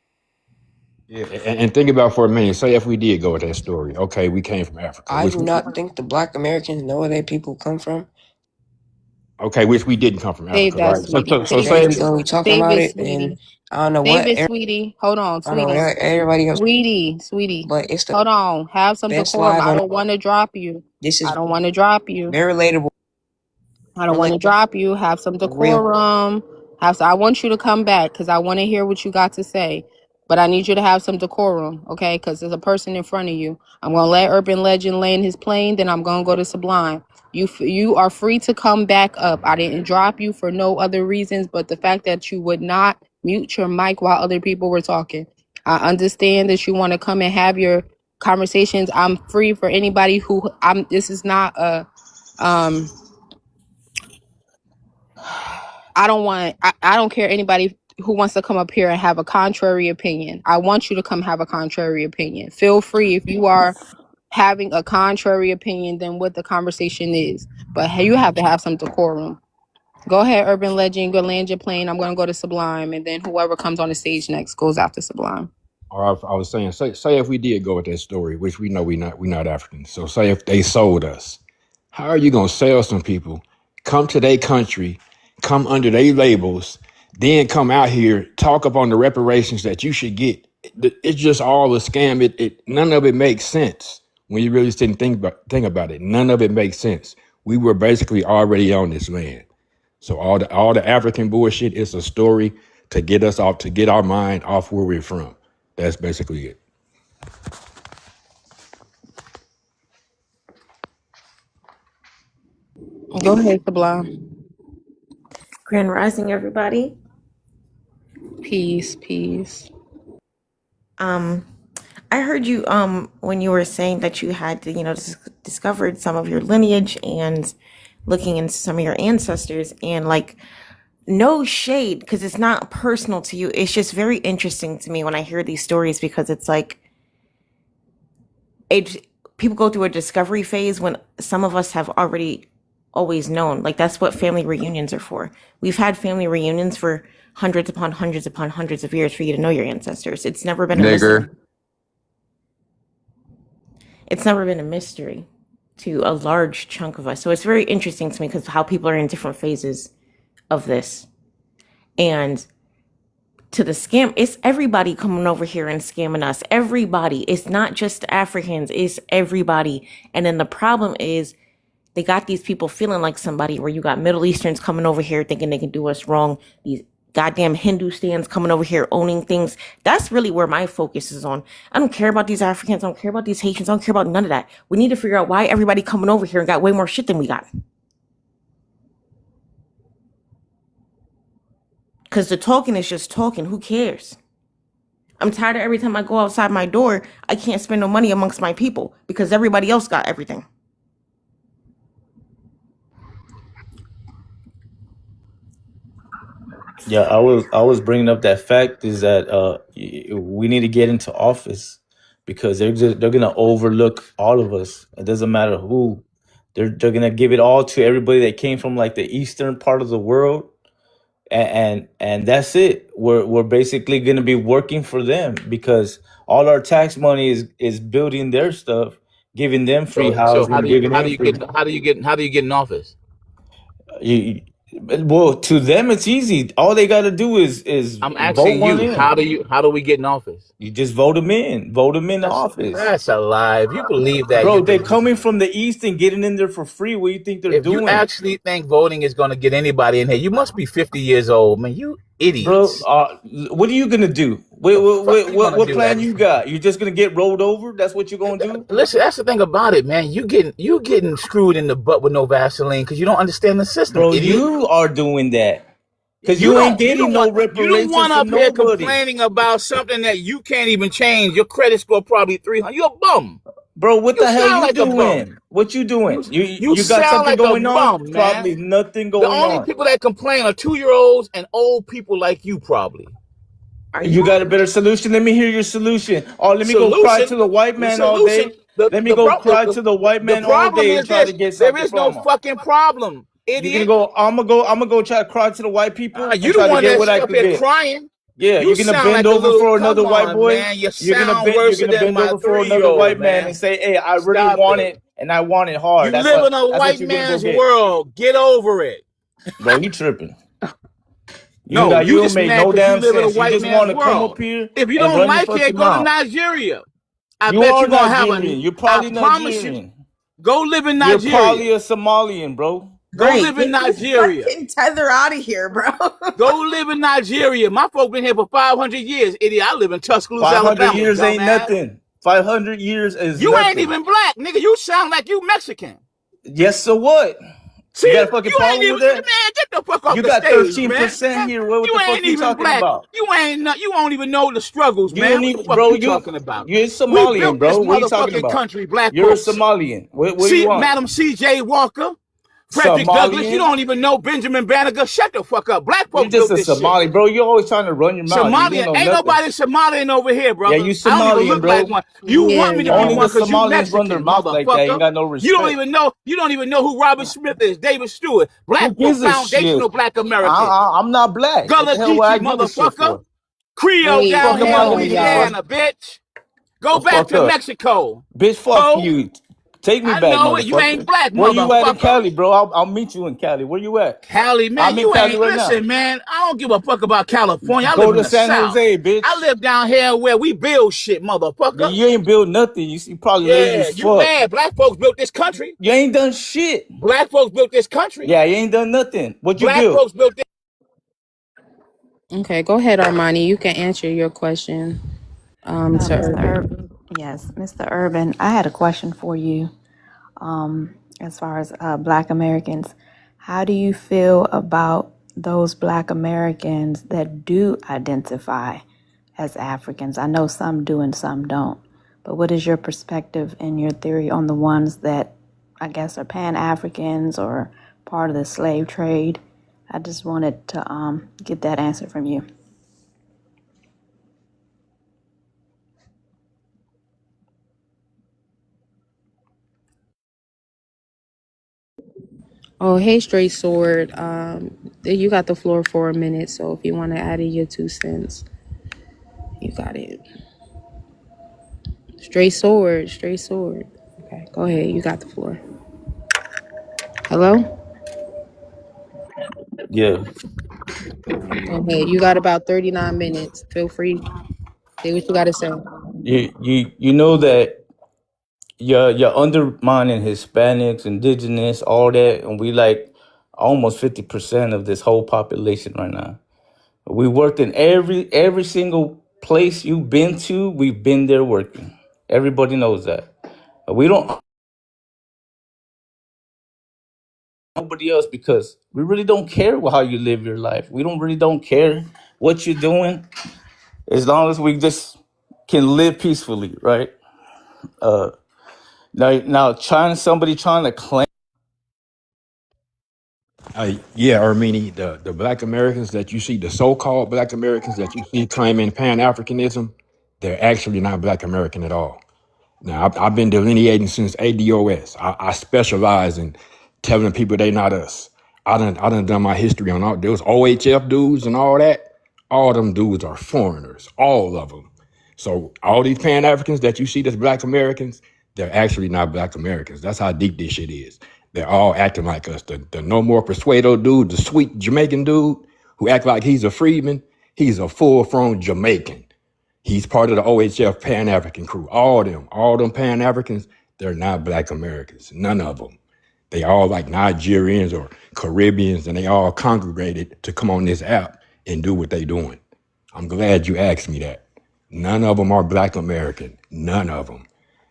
Yeah, and think about for a minute. Say if we did go with that story, okay, we came from Africa. I do not think the Black Americans know where their people come from. Okay, which we didn't come from Save Africa, that, right? sweetie. So There say you go. We talking Save about it, it, sweetie. and I don't know Save what. it, sweetie. Hold on, I don't know sweetie. what everybody else. Sweetie. But it's the Hold on. Have some best decorum. live I on. don't want to drop you. This is I don't want to drop you. very relatable. I don't want to drop you. Have some Real. decorum. I want you to come back because I want to hear what you got to say. But I need you to have some decorum, okay? Because there's a person in front of you. I'm going to let Urban Legend land his plane. Then I'm going to go to Sublime. You are free to come back up. I didn't drop you for no other reasons but the fact that you would not mute your mic while other people were talking. I understand that you want to come and have your conversations. I'm free for anybody this is not a I don't care anybody who wants to come up here and have a contrary opinion. I want you to come have a contrary opinion. Feel free if you are having a contrary opinion than what the conversation is. But you have to have some decorum. Go ahead, Urban Legend. Go land your plane. I'm going to go to Sublime. And then whoever comes on the stage next goes after Sublime. or I was saying, say if we did go with that story, which we know we not African. So say if they sold us, how are you gonna sell some people, come to their country, come under their labels, then come out here, talk up on the reparations that you should get? It's just all a scam. It none of it makes sense when you really sit and think about it. None of it makes sense. We were basically already on this land. So all the African bullshit is a story to get us off, to get our mind off where we're from. That's basically it. Go ahead, Sublime. Grand Rising, everybody. Peace. I heard you when you were saying that you had discovered some of your lineage and looking into some of your ancestors, and like, no shade, because it's not personal to you. It's just very interesting to me when I hear these stories, because it's like people go through a discovery phase when some of us have already always known. Like, that's what family reunions are for. We've had family reunions for hundreds upon hundreds upon hundreds of years for you to know your ancestors. It's never been a mystery. It's never been a mystery to a large chunk of us. So it's very interesting to me because how people are in different phases of this. And to the scam, it's everybody coming over here and scamming us. Everybody. It's not just Africans, it's everybody. And then the problem is they got these people feeling like somebody, where you got Middle Easterns coming over here thinking they can do us wrong. These goddamn Hindustans coming over here owning things. That's really where my focus is on. I don't care about these Africans. I don't care about these Haitians. I don't care about none of that. We need to figure out why everybody coming over here and got way more shit than we got. Because the talking is just talking. Who cares? I'm tired of every time I go outside my door, I can't spend no money amongst my people because everybody else got everything. Yeah, I was bringing up that fact is that we need to get into office because they're gonna overlook all of us. It doesn't matter who. They're gonna give it all to everybody that came from like the eastern part of the world, and that's it. We're basically gonna be working for them because all our tax money is building their stuff, giving them free So housing, giving them free. how do you get in office? You, well, to them it's easy. All they got to do is I'm vote asking one you, in. how do we get in office? You just vote them in. Vote them in the office. That's a lie. If you believe that, Bro, you they're believe. coming from the east and getting in there for free. What do you think they're If you doing? actually think voting is going to get anybody in here, you must be 50 years old, man. You Bro, idiots. what are you gonna do? The fuck you gonna What do, plan Eddie? you got? You just gonna get rolled over? That's what you're gonna do? Listen, that's the thing about it, man. You getting screwed in the butt with no Vaseline because you don't understand the system, Bro, idiot. you are doing that. Cause You you ain't don't you getting don't no want you don't reparations want from up here nobody. complaining about something that you can't even change. Your credit score probably 300. You're a bum. Bro, what You the hell sound you like a bum. doing? What you You doing? you You got sound something like a going on? bum, Probably man. nothing The going only on. people that complain are 2-year-olds and old people like you, probably. Are you You got a on? better solution? Let me hear your solution. Oh, let me go cry Solution, to the white the man all solution, day. Let me go cry to the white the man all problem day and is try to this: get there something is no from him. fucking problem, You're gonna idiot. go. I'm gonna go try to cry to the white people and You the try to one get that's what I up could here get. crying. Yeah, You you're gonna sound bend like a over little. for Come another white on, boy. man. You You're gonna sound bend. You're worse gonna than bend my over for another 3-year-old, white man and man. say, "Hey, I really Stop want it. it, and I want it hard." You That's live what. in a That's what white you're gonna go man's get, world. Get over it. bro. You tripping? No, You you don't just make mad no because you damn live in a sense. You white just man's want to come world. up here If you and don't run your like it, fucking go to mouth. Nigeria. I You bet are you're gonna have a. Nigerian. You're I probably promise you, Nigerian. go live in You're Nigeria. probably a Somalian, bro. Go Great. live in Get this Nigeria. fucking tether out of here, bro. Go live in Nigeria. My folk been here for 500 years, idiot. I live in Tuscaloosa, 500 Alabama, years ain't dumbass. nothing. 500 years is You ain't nothing. even black, nigga. You sound like you Mexican. Yes, so what? See, You got a fucking you ain't problem even, with that? man, get the fuck off You the got stage, man. 13% here. What You the fuck ain't you even talking black. about? You won't even know the struggles, You don't man. What the even, fuck bro, you talking about? you're We Somalian, built bro. this What are you talking motherfucking about? country, black You're a folks. Somalian. What do you See, want? Madam C.J. Walker, Frederick Douglass, you Somalian? don't even know Benjamin Banneker. Shut the fuck up. Black You're folks just built a this shit. Somali, bro. You're always trying to run your mouth. You don't Somalian, know ain't nothing. nobody Somalian over here, Yeah, brother. you I don't even Somalian, look like bro. one. You Yeah, want me to be Only the one y'all. because you Somalians run their Mexican, mouth like that. You ain't motherfucker. got no respect. You don't even know who Robert Smith is, David Stewart. Who Black folk, gives a shit? foundational black American. I'm not black. What Gullah the hell would I Geechee, give a shit motherfucker. for? Creole Wait, down Fuck am hold here I in gonna on, give a fuck? y'all. Louisiana, bitch. Go The back fuck to up. Mexico. Bitch, fuck Ho. you. Take me I back, know it. You ain't motherfucker. black, Where you at in motherfucker. Cali, bro? I'll meet you in Cali. Where you at? Cali, man, I'm in you Cali ain't. right now. Listen, man, I don't give a fuck about California. I live Go in to the San South. Jose, I bitch. live down here where we build shit, motherfucker. You ain't build nothing. You probably lazy Yeah, as you fuck. mad. Black folks built this country. You ain't done shit. Black folks built this country. Yeah, you ain't done nothing. What you Black built? folks built this. Okay, go ahead, Armani. You can answer your question. To Mr. Urban. Yes, Mr. Urban, I had a question for you. As far as Black Americans, how do you feel about those Black Americans that do identify as Africans? I know some do and some don't, but what is your perspective and your theory on the ones that I guess are Pan Africans or part of the slave trade? I just wanted to get that answer from you. Oh, hey, Straight Sword. You got the floor for a minute, so if you want to add in your 2 cents, you got it. Straight Sword, Straight Sword. Okay, go ahead. You got the floor. Hello? Yeah. Go ahead. You got about 39 minutes. Feel free. Say what you got to say. You know that you're undermining Hispanics, indigenous, all that, and we like almost 50% of this whole population right now. We worked in every single place you've been to, we've been there working. Everybody knows that. We don't nobody else because we really don't care how you live your life. We don't care what you're doing as long as we just can live peacefully, right? Uh now somebody trying to claim Yeah, Armeni, the black Americans that you see, the so-called black Americans that you see claiming Pan-Africanism, they're actually not black American at all. Now, I've been delineating since ADOS. I specialize in telling people they not us. I done my history on all those OHF dudes and all that. All them dudes are foreigners, all of them. So all these Pan-Africans that you see that's black Americans, they're actually not black Americans. That's how deep this shit is. They're all acting like us. The No More Persuado dude, the sweet Jamaican dude who act like he's a freedman, he's a full-grown Jamaican. He's part of the OHF Pan-African crew. All them Pan-Africans, they're not black Americans. None of them. They all like Nigerians or Caribbeans, and they all congregated to come on this app and do what they doing. I'm glad you asked me that. None of them are black American. None of them.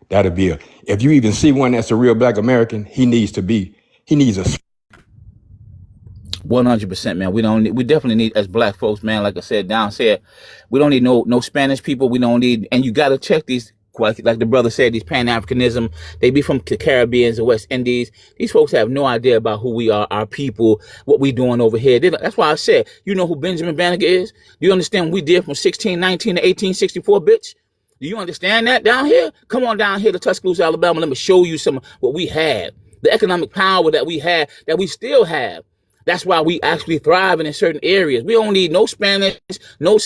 If you even see one that's a real black American, he needs a 100%, man. We definitely need, as black folks, man, like I said, down said, we don't need no Spanish people. We don't need, and you got to check these, like the brother said, these Pan-Africanism, they be from the Caribbean, the West Indies. These folks have no idea about who we are, our people, what we doing over here. That's why I said, you know who Benjamin Banneker is? Do you understand what we did from 1619 to 1864, bitch? Do you understand that down here? Come on down here to Tuscaloosa, Alabama. Let me show you some of what we had. The economic power that we had, that we still have. That's why we actually thriving in certain areas. We don't need no Spanish, no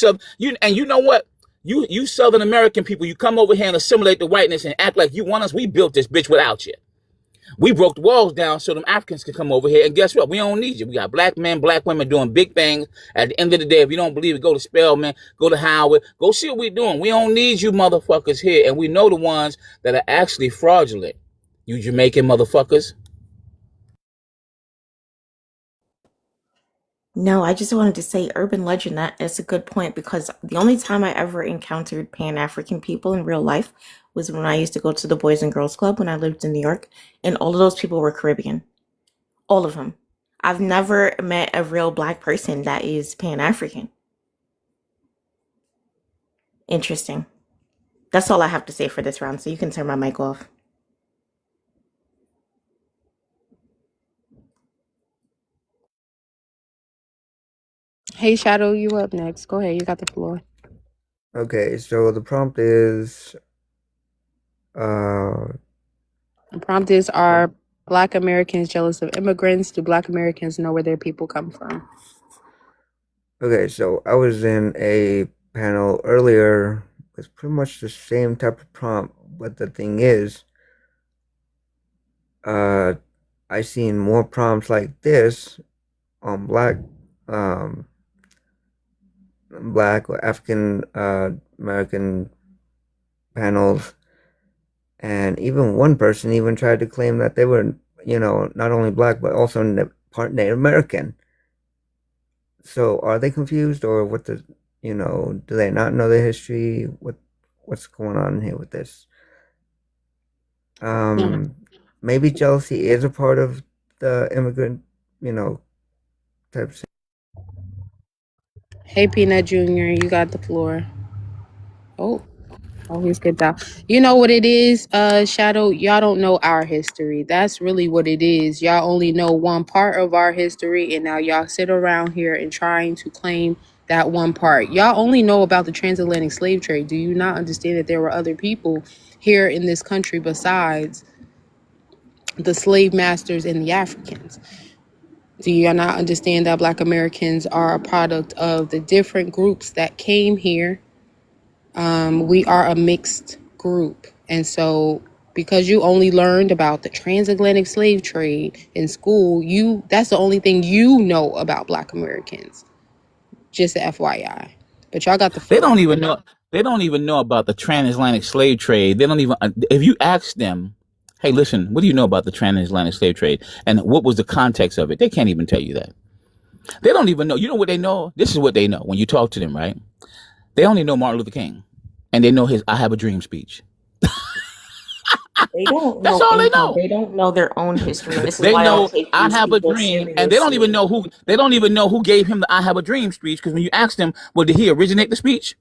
and you know what? You Southern American people, you come over here and assimilate the whiteness and act like you want us. We built this bitch without you. We broke the walls down so them Africans could come over here. And guess what? We don't need you. We got black men, black women doing big things. At the end of the day, if you don't believe it, go to Spelman, go to Howard, go see what we're doing. We don't need you motherfuckers here. And we know the ones that are actually fraudulent. You Jamaican motherfuckers. No, I just wanted to say urban legend. That is a good point because the only time I ever encountered Pan-African people in real life was when I used to go to the Boys and Girls Club when I lived in New York, and all of those people were Caribbean. All of them. I've never met a real black person that is Pan-African. Interesting. That's all I have to say for this round, so you can turn my mic off. Hey, Shadow, you up next. Go ahead. You got the floor. Okay, so the prompt is The prompt is, are black Americans jealous of immigrants? Do black Americans know where their people come from? okay, so I was in a panel earlier with pretty much the same type of prompt, but the thing is, I seen more prompts like this on black or African American panels, and even one person even tried to claim that they were, not only black but also part Native American. So are they confused, or do they not know the history? What's going on here with this? Maybe jealousy is a part of the immigrant, type of. Hey, Peanut Jr., you got the floor. Oh, he's good out. You know what it is, Shadow? Y'all don't know our history. That's really what it is. Y'all only know one part of our history, and now y'all sit around here and trying to claim that one part. Y'all only know about the transatlantic slave trade. Do you not understand that there were other people here in this country besides the slave masters and the Africans? Do you not understand that black Americans are a product of the different groups that came here? We are a mixed group. And so because you only learned about the transatlantic slave trade in school, that's the only thing you know about black Americans. Just a FYI. But y'all got the floor. They don't even know about the transatlantic slave trade. They don't even, if you ask them, hey, listen, what do you know about the transatlantic slave trade? And what was the context of it? They can't even tell you that. They don't even know. You know what they know? This is what they know when you talk to them, right? They only know Martin Luther King. And they know his I Have a Dream speech. They don't know. That's all they know. They don't know their own history. And this is They why know I Have a Dream, and they don't even know who gave him the I Have a Dream speech. Because when you ask them, well, did he originate the speech?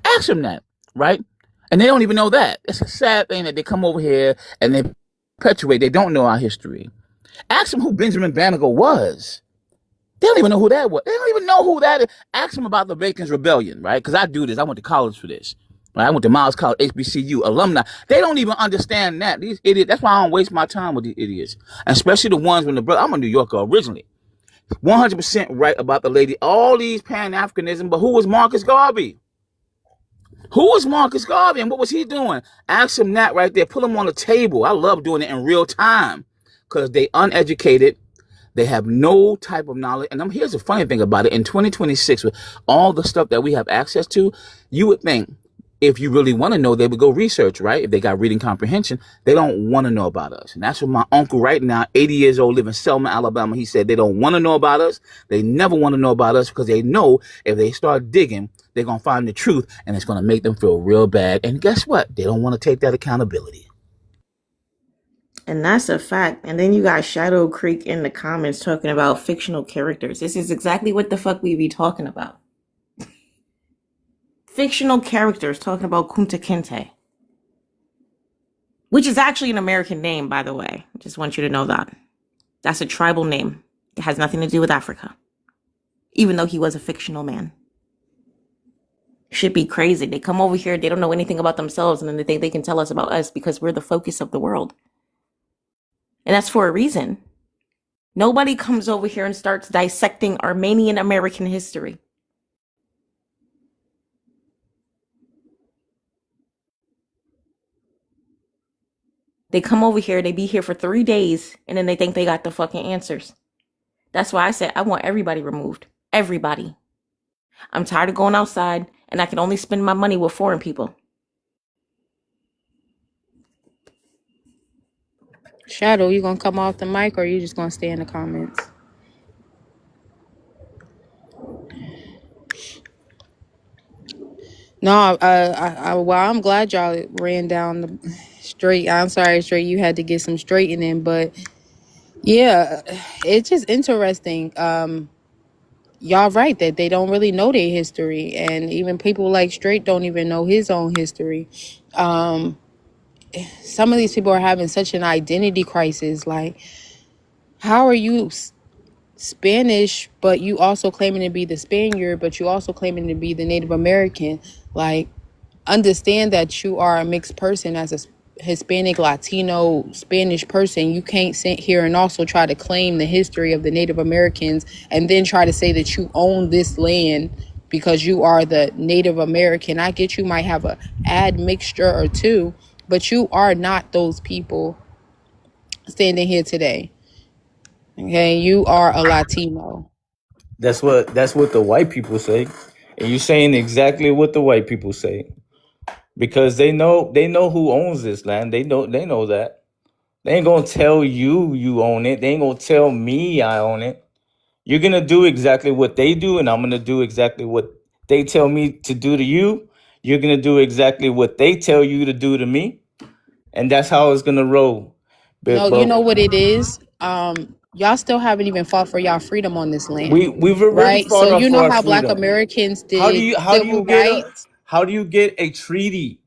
Ask them that, right? And they don't even know that. It's a sad thing that they come over here and they perpetuate. They don't know our history. Ask them who Benjamin Banneker was. They don't even know who that was. They don't even know who that is. Ask them about the Bacon's Rebellion, right? Because I do this. I went to college for this. Right? I went to Miles College, HBCU, alumni. They don't even understand that. These idiots. That's why I don't waste my time with these idiots. And especially the ones when the brother, I'm a New Yorker originally. 100% right about the lady. All these Pan-Africanism, but who was Marcus Garvey? Who was Marcus Garvey and what was he doing? Ask him that right there. Put him on the table. I love doing it in real time because they uneducated. They have no type of knowledge. And here's the funny thing about it. In 2026, with all the stuff that we have access to, you would think if you really want to know, they would go research, right? If they got reading comprehension, they don't want to know about us. And that's what my uncle right now, 80 years old, live in Selma, Alabama. He said they don't want to know about us. They never want to know about us because they know if they start digging, they're going to find the truth and it's going to make them feel real bad. And guess what? They don't want to take that accountability. And that's a fact. And then you got Shadow Creek in the comments talking about fictional characters. This is exactly what the fuck we be talking about. Fictional characters talking about Kunta Kinte. Which is actually an American name, by the way. I just want you to know that. That's a tribal name. It has nothing to do with Africa. Even though he was a fictional man. Should be crazy. They come over here, they don't know anything about themselves, and then they think they can tell us about us because we're the focus of the world. And that's for a reason. Nobody comes over here and starts dissecting Armenian American history. They come over here, they be here for 3 days, and then they think they got the fucking answers. That's why I said I want everybody removed. Everybody. I'm tired of going outside, and I can only spend my money with foreign people. Shadow, you gonna come off the mic or you just gonna stay in the comments? No, well, I'm glad y'all ran down the straight. I'm sorry, straight. You had to get some straightening, but yeah, it's just interesting. Y'all right that they don't really know their history, and even people like Straight don't even know his own history. Some of these people are having such an identity crisis. Like, how are you Spanish, but you also claiming to be the Spaniard, but you also claiming to be the Native American? Like, understand that you are a mixed person as a Hispanic, Latino, Spanish person. You can't sit here and also try to claim the history of the Native Americans and then try to say that you own this land because you are the Native American. I get you might have a admixture or two, but you are not those people standing here today. Okay, you are a Latino. That's what the white people say. And you're saying exactly what the white people say. Because they know who owns this land. They know that. They ain't gonna tell you own it. They ain't gonna tell me I own it. You're gonna do exactly what they do, and I'm gonna do exactly what they tell me to do to you. You're gonna do exactly what they tell you to do to me, and that's how it's gonna roll. No, you know what it is? Y'all still haven't even fought for y'all freedom on this land. We've already right? fought So you for know our how Black freedom. Americans did How do you get a treaty?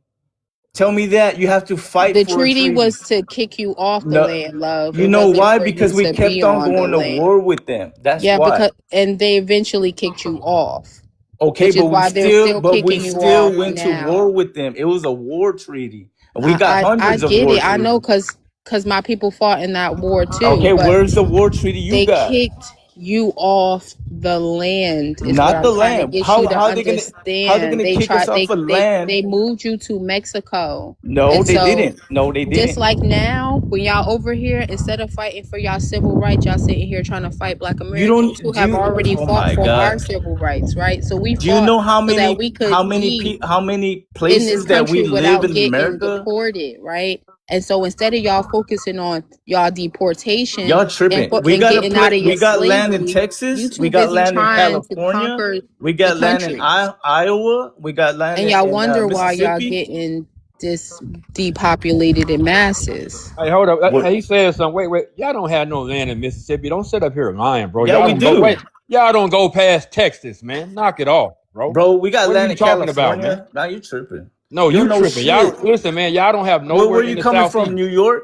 Tell me that. You have to fight The for a treaty treaty. was to kick you off the No, land, love. you It know wasn't why? for Because you we to kept be on on the going to land. war with them. That's Yeah, why. and they eventually kicked you off. Okay, Which is but why they're still we kicking you still off went to now. war with them. It was a war treaty. And we got I hundreds of get war it. I know treaties. because my people fought in that war too. Okay, But where's the war treaty you they got? kicked you off the land is what Not the I'm trying to land. get How you to how they understand. gonna They kick us tried off of land? they moved you to Mexico. No, And they so didn't. No, they just didn't. like now, when y'all over here, instead of fighting for y'all civil rights, y'all sitting here trying to fight Black You Americans who don't have already oh fought my for our God. civil rights, right? So we Do you fought know so that we could be how many in this places that we country live without in getting America? deported, right? And so instead of y'all focusing on y'all deportation Y'all tripping. and getting out of your We got land in slavery, you Texas. We too got busy land in trying to California. conquer We the got land in country. Iowa. We got land And y'all in wonder why y'all Mississippi. getting depopulated in masses. Hey, hold up. What? Hey, he said something. Wait. Y'all don't have no land in Mississippi. Don't sit up here lying, bro. Yeah, Y'all we don't go. do. Wait. Y'all don't go past Texas, man. Knock it off, bro. Bro, we got What are land you in talking about, man? California. Now you tripping. No, You don't you know tripping. shit. Y'all listen, man. Y'all don't have Where nowhere were in you the coming from? southeast. New York?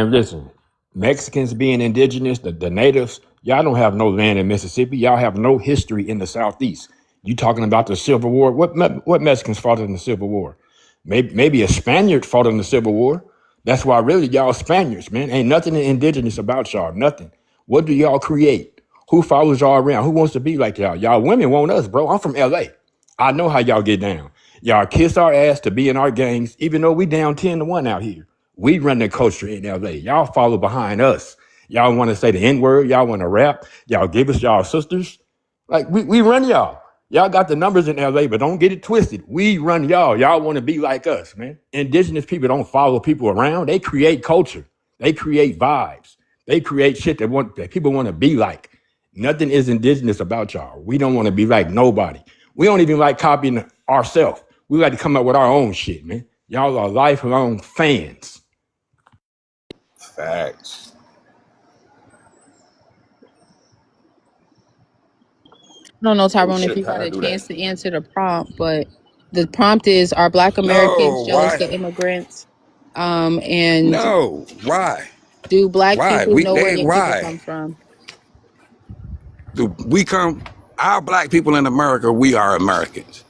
Man, listen, Mexicans being indigenous, the natives, y'all don't have no land in Mississippi. Y'all have no history in the Southeast. You talking about the Civil War? What Mexicans fought in the Civil War? Maybe a Spaniard fought in the Civil War. That's why really y'all Spaniards, man. Ain't nothing indigenous about y'all. Nothing. What do y'all create? Who follows y'all around? Who wants to be like y'all? Y'all women want us, bro. I'm from LA. I know how y'all get down. Y'all kiss our ass to be in our gangs, even though we down 10-1 out here. We run the culture in LA. Y'all follow behind us. Y'all want to say the N-word. Y'all want to rap. Y'all give us y'all sisters. Like, we run y'all. Y'all got the numbers in LA, but don't get it twisted. We run y'all. Y'all want to be like us, man. Indigenous people don't follow people around. They create culture. They create vibes. They create shit that people want to be like. Nothing is indigenous about y'all. We don't want to be like nobody. We don't even like copying ourselves. We like to come up with our own shit, man. Y'all are lifelong fans. Facts. I don't know, Oh Tyrone, if shit, you how got I a do that? chance to answer the prompt, but the prompt is: Are Black Americans No, jealous why? of immigrants? And No, why? do Black Why? people know where their people Why? come from? Do we come, our black people in America, we are Americans.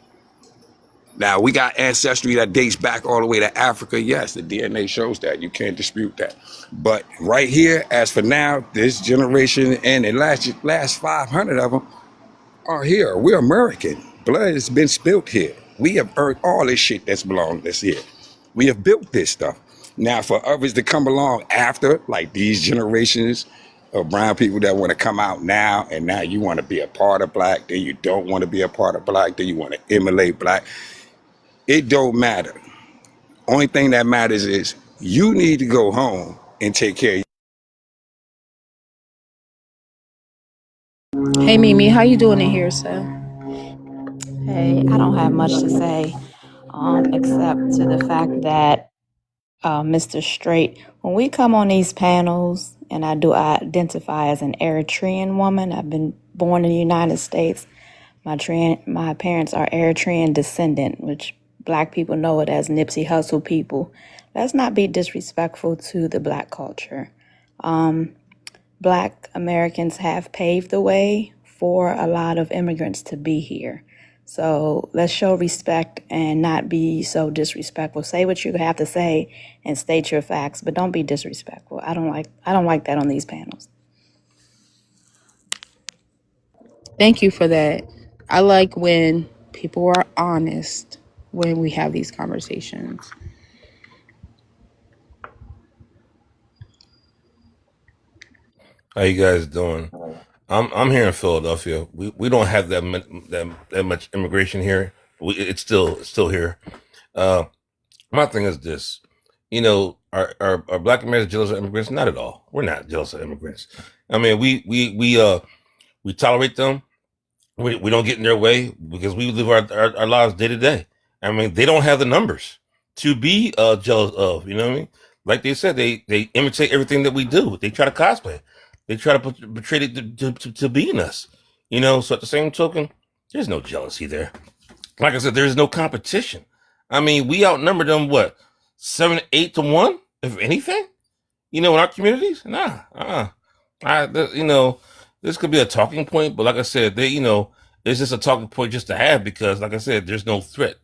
Now, we got ancestry that dates back all the way to Africa. Yes, the DNA shows that. You can't dispute that. But right here, as for now, this generation and the last 500 of them are here. We're American. Blood has been spilled here. We have earned all this shit that's belonged to us here. We have built this stuff. Now, for others to come along after, like these generations of brown people that want to come out now, and now you want to be a part of black, then you don't want to be a part of black, then you want to emulate black. It don't matter. Only thing that matters is you need to go home and take care of you. Hey, Mimi, how you doing in here, sir? Hey, I don't have much to say, except to the fact that Mr. Straight, when we come on these panels, and I do identify as an Eritrean woman, I've been born in the United States. My parents are Eritrean descendant, which black people know it as Nipsey Hussle people. Let's not be disrespectful to the black culture. Black Americans have paved the way for a lot of immigrants to be here. So let's show respect and not be so disrespectful. Say what you have to say and state your facts, but don't be disrespectful. I don't like that on these panels. Thank you for that. I like when people are honest when we have these conversations. How you guys doing? I'm here in Philadelphia. We don't have that much immigration here. It's still here. Uh, my thing is this, are Black Americans jealous of immigrants? Not at all. We're not jealous of immigrants. I mean, we tolerate them. We don't get in their way because we live our lives day to day. I mean, they don't have the numbers to be jealous of. You know what I mean? Like they said, they imitate everything that we do. They try to cosplay. They try to portray it to being us. So at the same token, there's no jealousy there. Like I said, there's no competition. I mean, we outnumber them what 7, 8 to 1, if anything. In our communities, nah. This could be a talking point, but like I said, it's just a talking point just to have because, like I said, there's no threat.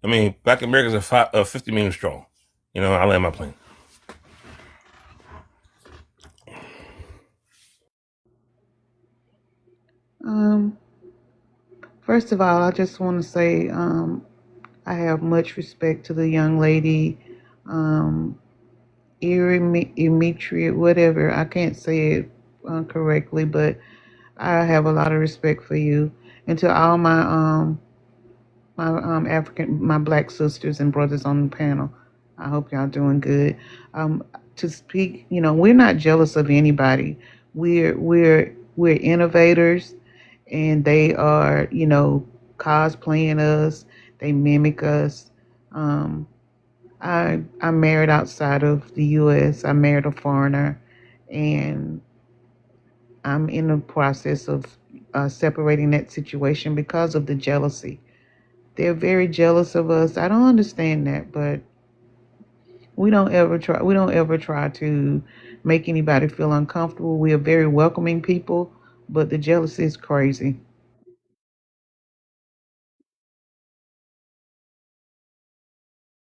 I mean, Black Americans are 50 million strong. I land my plane. Um, First of all, I just want to say I have much respect to the young lady, Eritrea, whatever. I can't say it correctly, but I have a lot of respect for you. And to all my black sisters and brothers on the panel, I hope y'all doing good. To speak, we're not jealous of anybody. We're innovators, and they are, cosplaying us. They mimic us. I'm married outside of the U.S. I married a foreigner, and I'm in the process of separating that situation because of the jealousy. They're very jealous of us. I don't understand that, but we don't ever try. We don't ever try to make anybody feel uncomfortable. We are very welcoming people, but the jealousy is crazy.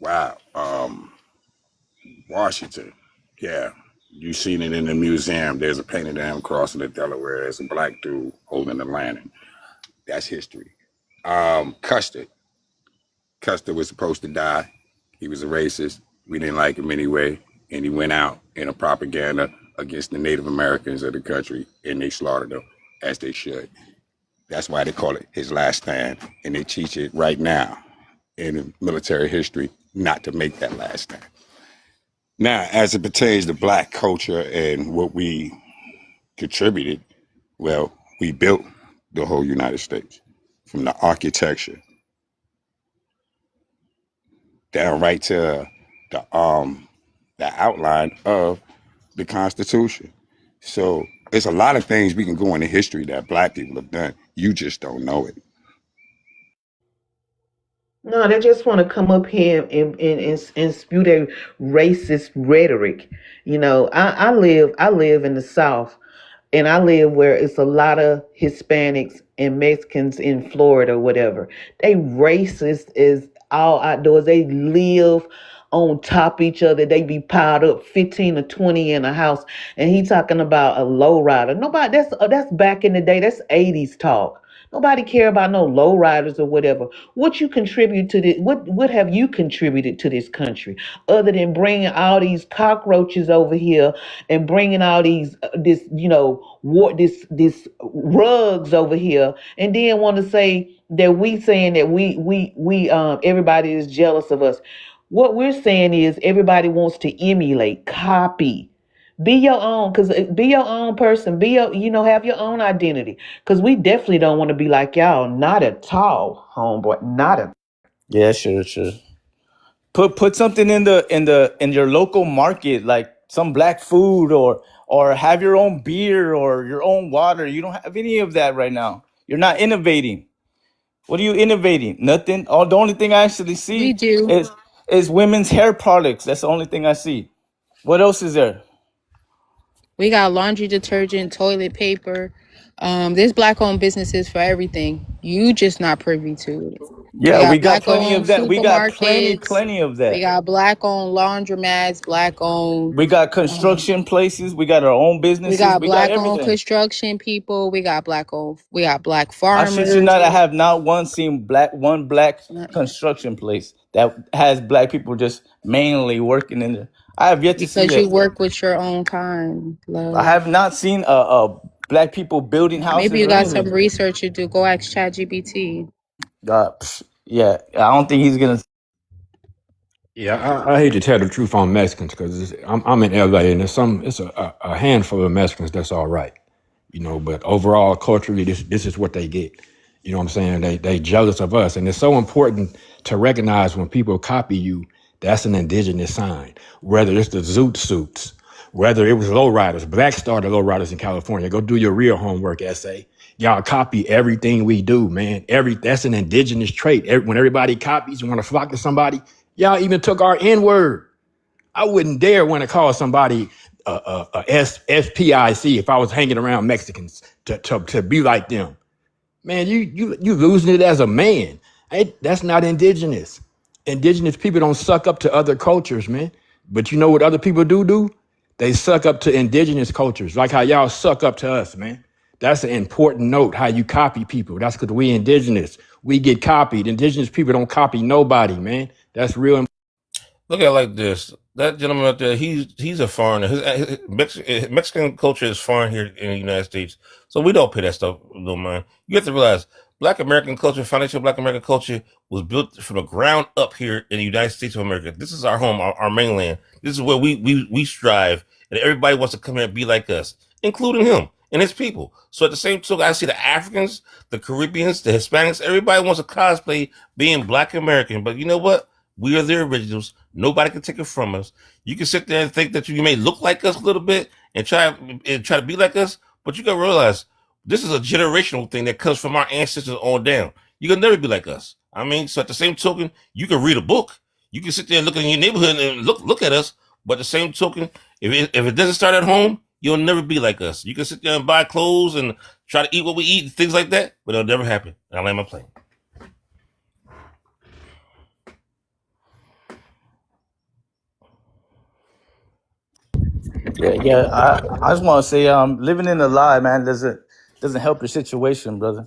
Wow. Washington. Yeah. You seen it in the museum. There's a painted him crossing the Delaware. There's a black dude holding the lantern. That's history. Custer. Custer was supposed to die. He was a racist. We didn't like him anyway. And he went out in a propaganda against the Native Americans of the country, and they slaughtered them, as they should. That's why they call it his last stand. And they teach it right now in military history not to make that last stand. Now, as it pertains to black culture and what we contributed. Well, we built the whole United States from the architecture down right to the outline of the Constitution. So it's a lot of things we can go into history that black people have done. You just don't know it. No, they just want to come up here and spew their racist rhetoric. I live in the South, and I live where it's a lot of Hispanics and Mexicans in Florida, whatever. They racist is all outdoors. They live on top of each other. They be piled up 15 or 20 in a house. And he talking about a low rider. Nobody, that's back in the day. That's 80s talk. Nobody care about no low riders or whatever. What you contribute to this? What have you contributed to this country other than bringing all these cockroaches over here and bringing all these this rugs over here, and then want to say that we saying that we everybody is jealous of us. What we're saying is everybody wants to emulate, copy. Be your own, be your own person. Be your, have your own identity. Cause we definitely don't want to be like y'all. Not at all, homeboy. Not at. Yeah, sure, sure. Put something in your local market, like some black food, or have your own beer or your own water. You don't have any of that right now. You're not innovating. What are you innovating? Nothing. All the only thing I actually We see do. is women's hair products. That's the only thing I see. What else is there? We got laundry detergent, toilet paper. There's black owned businesses for everything. You just not privy to it. We Yeah, we got got black plenty owned of that. We got plenty, supermarkets. plenty of We that. got black owned laundromats, black owned. We got construction places. We got our own We businesses. got We got black owned everything. construction people. We got black owned. We got black I shit you farmers. not. I have not once seen one black construction place that has black people just mainly working in there. I have yet to see Because you that. work with your own kind, I love. have not seen black people building Maybe houses you or got some anything. research to do. Go ask ChatGPT. Yeah, I don't think he's gonna. Yeah, I hate to tell the truth on Mexicans because I'm in LA and it's a handful of Mexicans that's all right, but overall culturally this is what they get. You know what I'm saying? They jealous of us, and it's so important to recognize when people copy you. That's an indigenous sign. Whether it's the zoot suits, whether it was lowriders, black started lowriders in California. Go do your real homework essay. Y'all copy everything we do, man. That's an indigenous trait. When everybody copies, you want to flock to somebody. Y'all even took our N word. I wouldn't dare want to call somebody SPIC if I was hanging around Mexicans to be like them. Man, you losing it as a man. That's not indigenous. Indigenous people don't suck up to other cultures, man. But you know what other people do? They suck up to indigenous cultures, like how y'all suck up to us, man. That's an important note, how you copy people. That's because we indigenous. We get copied. Indigenous people don't copy nobody, man. That's real important. Look at it like this. That gentleman out there, he's a foreigner. Mexican culture is foreign here in the United States. So we don't pay that stuff no mind. You have to realize Black American culture, financial Black American culture was built from the ground up here in the United States of America. This is our home, our mainland. This is where we strive. And everybody wants to come here and be like us, including him and his people. So at the same time, I see the Africans, the Caribbeans, the Hispanics, everybody wants to cosplay being Black American. But you know what? We are the originals. Nobody can take it from us. You can sit there and think that you may look like us a little bit and try to be like us, but you gotta realize this is a generational thing that comes from our ancestors on down. You can never be like us. I mean, so at the same token, you can read a book. You can sit there and look in your neighborhood and look at us. But the same token, if it doesn't start at home, you'll never be like us. You can sit there and buy clothes and try to eat what we eat and things like that, but it'll never happen. And I land my plane. Yeah. I just want to say, living in a lie, man, doesn't help your situation, brother.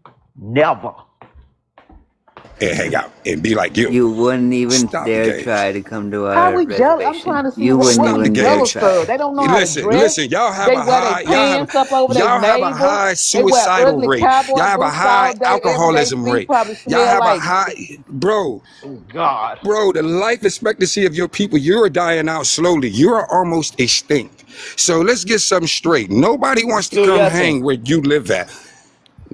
Never. And hang out and be like you. You wouldn't even Stop the dare games. try to come to How our we jealous? I'm trying reservation. to see You wouldn't what Stop the we even dare jealous games. try. of. They don't know how to dress. Listen, y'all have They a wear their high, pants up over their y'all have a navel. high They wear suicidal ugly rate. cowboy Y'all have a boots high all day, every day. alcoholism Feet rate. probably Y'all smell have a like. high, bro, Oh God. bro, the life expectancy of your people, you're dying out slowly. You're almost extinct. So let's get something straight. Nobody wants to Still come yapping. hang where you live at.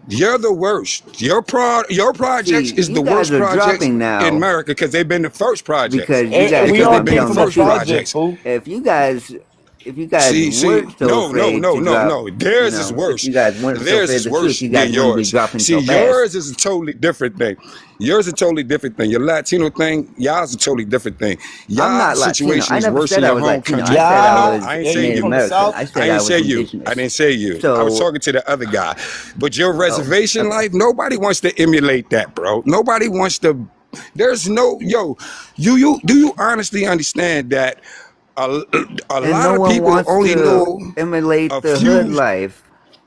You're the worst. Your projects See, is you the guys worst are projects dropping in now America because they've been the first projects. because you And guys we Because keep all they've on been the came telling from a me first things. project, projects. fool. If you guys See, weren't so no, no, afraid no, to no, drop, no. Theirs is if worse. you guys weren't so Theirs afraid of is the truth, worse you than guys wouldn't be yours. dropping See, so fast. yours is a totally different thing. Yours is a totally different thing. Your Latino thing, y'all's a totally different thing. I'm Y'all not Latino. situation I is never worse said in I your was home Latino. country. I said I No, was I ain't Yeah, say you Native from you. the American. south. I I said I ain't was say you. I indigenous. didn't say you. I was So, talking to the other guy. But your oh, reservation okay. life, nobody wants to emulate that, bro. Nobody wants to. There's no, yo, do you honestly understand that a, a And lot no of one people wants only to know emulate a the hood few? life.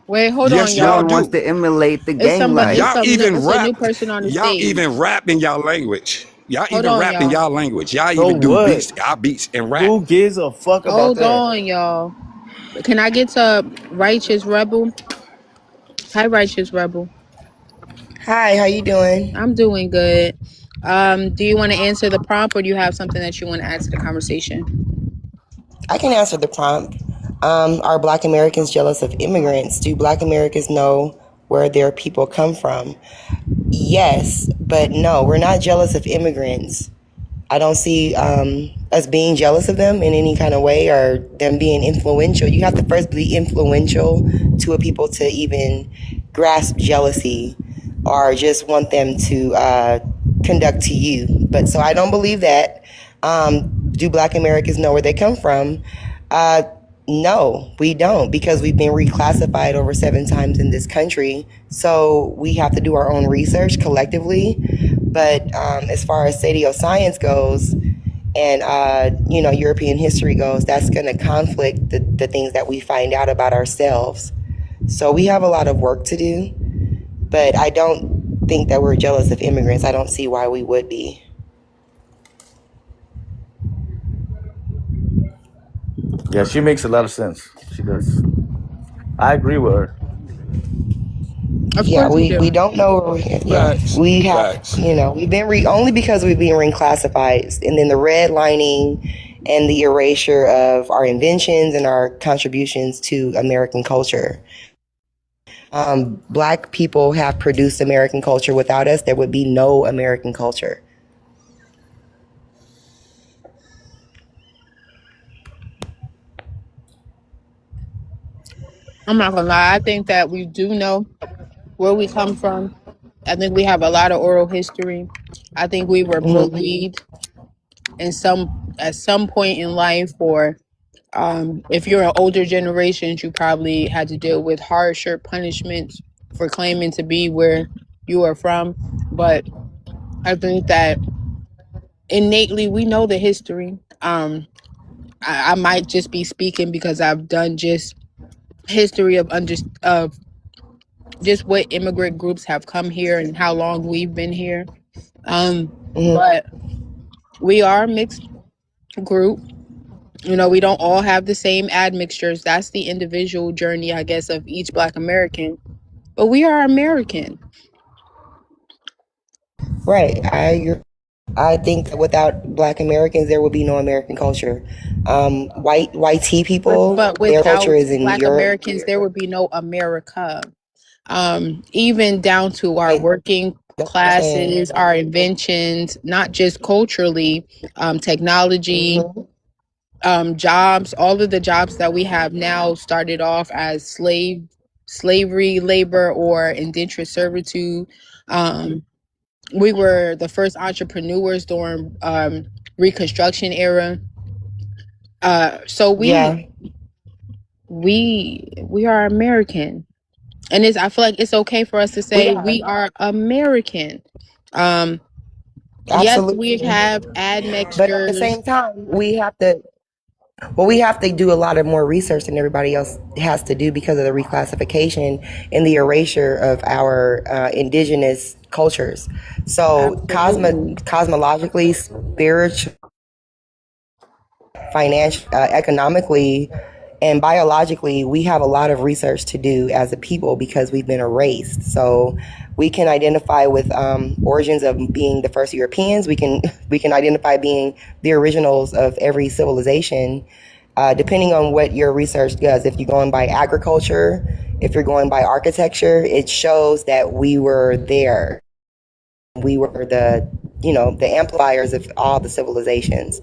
Wait, hold on, Yes, No y'all y'all. one wants do. to emulate the It's gang somebody. life. Y'all even It's a new rap. person on the Y'all even stage. rap in y'all language. Y'all Hold even on, rap in y'all. y'all language. Y'all So even do what? beats, our beats and rap. Who gives a fuck about Hold that? on, y'all. Can I get to Righteous Rebel? Hi, Righteous Rebel. Hi, how you doing? I'm doing good. Do you want to answer the prompt, or do you have something that you want to add to the conversation? I can answer the prompt. Are Black Americans jealous of immigrants? Do Black Americans know where their people come from? Yes, but no, we're not jealous of immigrants. I don't see us being jealous of them in any kind of way or them being influential. You have to first be influential to a people to even grasp jealousy or just want them to conduct to you. But so I don't believe that. Do Black Americans know where they come from? Uh, no, we don't, because we've been reclassified over 7 times in this country. So we have to do our own research collectively. But as far as science goes and, European history goes, that's going to conflict the things that we find out about ourselves. So we have a lot of work to do. But I don't think that we're jealous of immigrants. I don't see why we would be. Yeah, she makes a lot of sense. She does. I agree with her. Of Yeah, course you we do. don't know. Yeah, Facts. we have, Facts. we've been only because we've been reclassified, and then the redlining and the erasure of our inventions and our contributions to American culture. Black people have produced American culture. Without us, there would be no American culture. I'm not gonna lie. I think that we do know where we come from. I think we have a lot of oral history. I think we were bullied at some point in life, or if you're an older generation, you probably had to deal with harsher punishments for claiming to be where you are from. But I think that innately we know the history. I might just be speaking because I've done just history of just what immigrant groups have come here and how long we've been here. But we are a mixed group. We don't all have the same admixtures. That's the individual journey, I guess, of each Black American. But we are American. Right, I agree. I think that without Black Americans, there would be no American culture. White tea people, But their culture without is in Black Europe. Americans, there would be no America. Even down to our Right, working that's what I'm saying. classes, our inventions, not just culturally, technology, jobs, all of the jobs that we have now started off as slavery labor or indentured servitude. We were the first entrepreneurs during Reconstruction era. So Yeah, we are American, and I feel like it's okay for us to we say are, we are American. Um, yes, we absolutely. have But at the admixtures. same time, we have to do a lot of more research than everybody else has to do because of the reclassification and the erasure of our indigenous cultures. So Absolutely. cosmologically, spiritual, financial, economically, and biologically, we have a lot of research to do as a people because we've been erased. So we can identify with origins of being the first Europeans. We can identify being the originals of every civilization, depending on what your research does. If you're going by agriculture, if you're going by architecture, it shows that we were there. We were the amplifiers of all the civilizations.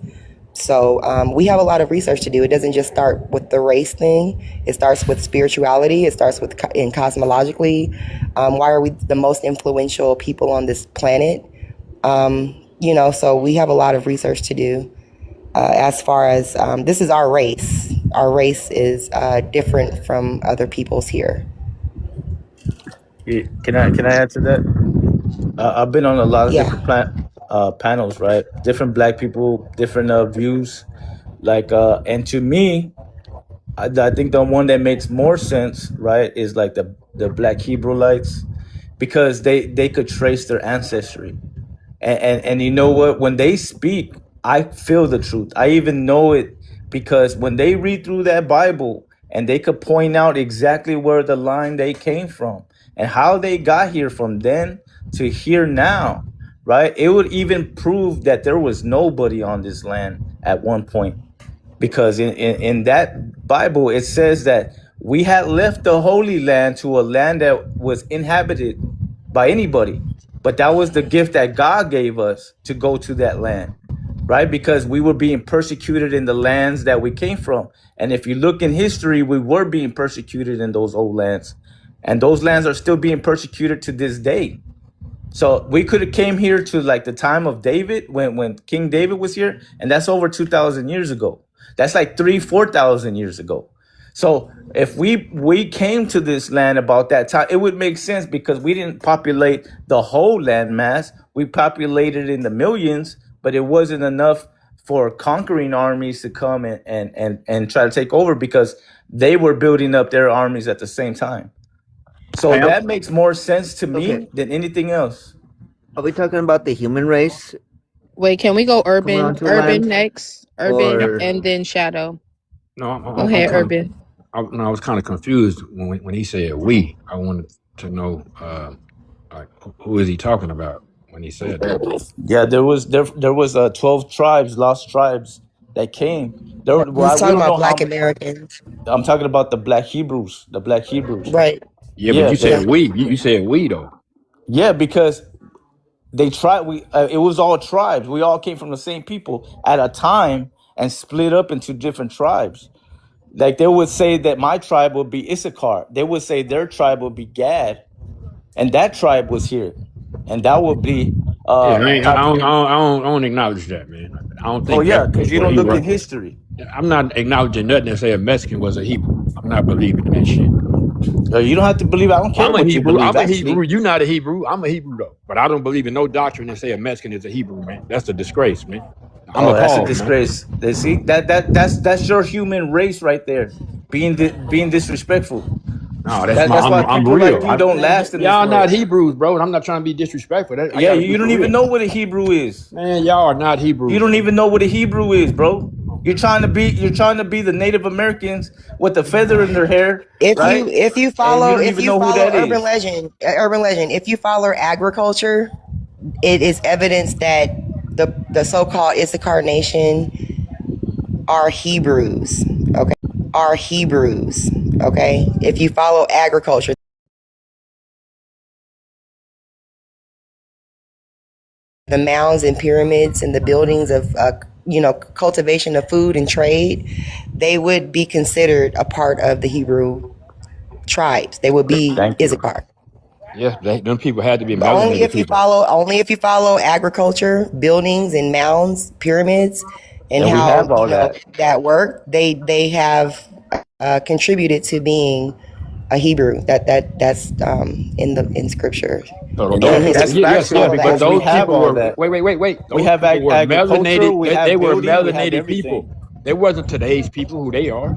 So we have a lot of research to do. It doesn't just start with the race thing. It starts with spirituality. It starts with in cosmologically. Why are we the most influential people on this planet? So we have a lot of research to do. As far as this is our race. Our race is different from other people's here. Yeah, can I answer that? I've been on a lot of Yeah. different panels, right? Different black people, different views. And to me, I think the one that makes more sense, right, is like the Black Hebrewites, because they could trace their ancestry. And you know what? When they speak, I feel the truth. I even know it because when they read through that Bible and they could point out exactly where the line they came from and how they got here from then to here now, right? It would even prove that there was nobody on this land at one point, because in that Bible it says that we had left the Holy Land to a land that was inhabited by anybody, but that was the gift that God gave us to go to that land, right? Because we were being persecuted in the lands that we came from. And if you look in history, we were being persecuted in those old lands, and those lands are still being persecuted to this day. So we could have came here to like the time of David, when King David was here, and that's over 2,000 years ago. That's like 4,000 years ago. So if we came to this land about that time, it would make sense because we didn't populate the whole land mass. We populated in the millions, but it wasn't enough for conquering armies to come and try to take over, because they were building up their armies at the same time. So Hey, that makes more sense to me okay. than anything else. Are we talking about the human race Wait, can we go coming urban? onto the Urban land, next. Urban or and then Shadow. No, Go I'm ahead, kind Urban. of. I was kind of confused when he said "we." I wanted to know, like, who is he talking about when he said that? Yeah, there was 12 tribes, lost tribes that came. There, He's we talking don't about know how Black many. Americans, I'm talking about the Black Hebrews, the Black Hebrews. right? Yeah, but Yeah, you Yeah. said "we." You said "we" though. yeah, because they tried. It was all tribes. We all came from the same people at a time and split up into different tribes. Like they would say that my tribe would be Issachar. They would say their tribe would be Gad, and that tribe was here, and that would be Yeah, I, ain't, I, type. don't, I, don't, I don't I don't acknowledge that, man. I don't Well, think yeah, that's because you where don't he look was. in history. I'm not acknowledging nothing that say a Mexican was a Hebrew. I'm not believing in that shit. You don't have to believe. I don't care I'm a what you Hebrew. believe. I'm a Hebrew. Actually, You're not a Hebrew. I'm a Hebrew though. But I don't believe in no doctrine that say a Mexican is a Hebrew, man. That's a disgrace, man. I'm oh, that's a appalled, man. disgrace. They see that's your human race right there, being disrespectful. No, that's my. That's why I'm people like real. you don't last in this Y'all not world. Hebrews, bro. And I'm not trying to be disrespectful. I Yeah, got to you be for don't even real, know what a Hebrew is. man. Y'all are not You Hebrews, don't man. even know what a Hebrew is, bro. You're trying to be the Native Americans with the feather in their hair, right? If you And you follow don't even know who that is. urban legend, if you follow agriculture, it is evidence that the so-called Issachar nation are Hebrews. Okay, are Hebrews. Okay, if you follow agriculture, the mounds and pyramids and the buildings of cultivation of food and trade, they would be considered a part of the Hebrew tribes. They would be Thank you. Issachar. Yes, them people had to be But melanated people. only if you follow agriculture, buildings and mounds, pyramids, and And we how have all that. that work, they have contributed to being a Hebrew. That's in scripture. So And And in those that people, that's history, if you factual yes, follow the but because we those have people agriculture. all were that. wait. We Those have people were agriculture, melanated. we They have were building, we have melanated everything. people. They wasn't today's people who they are.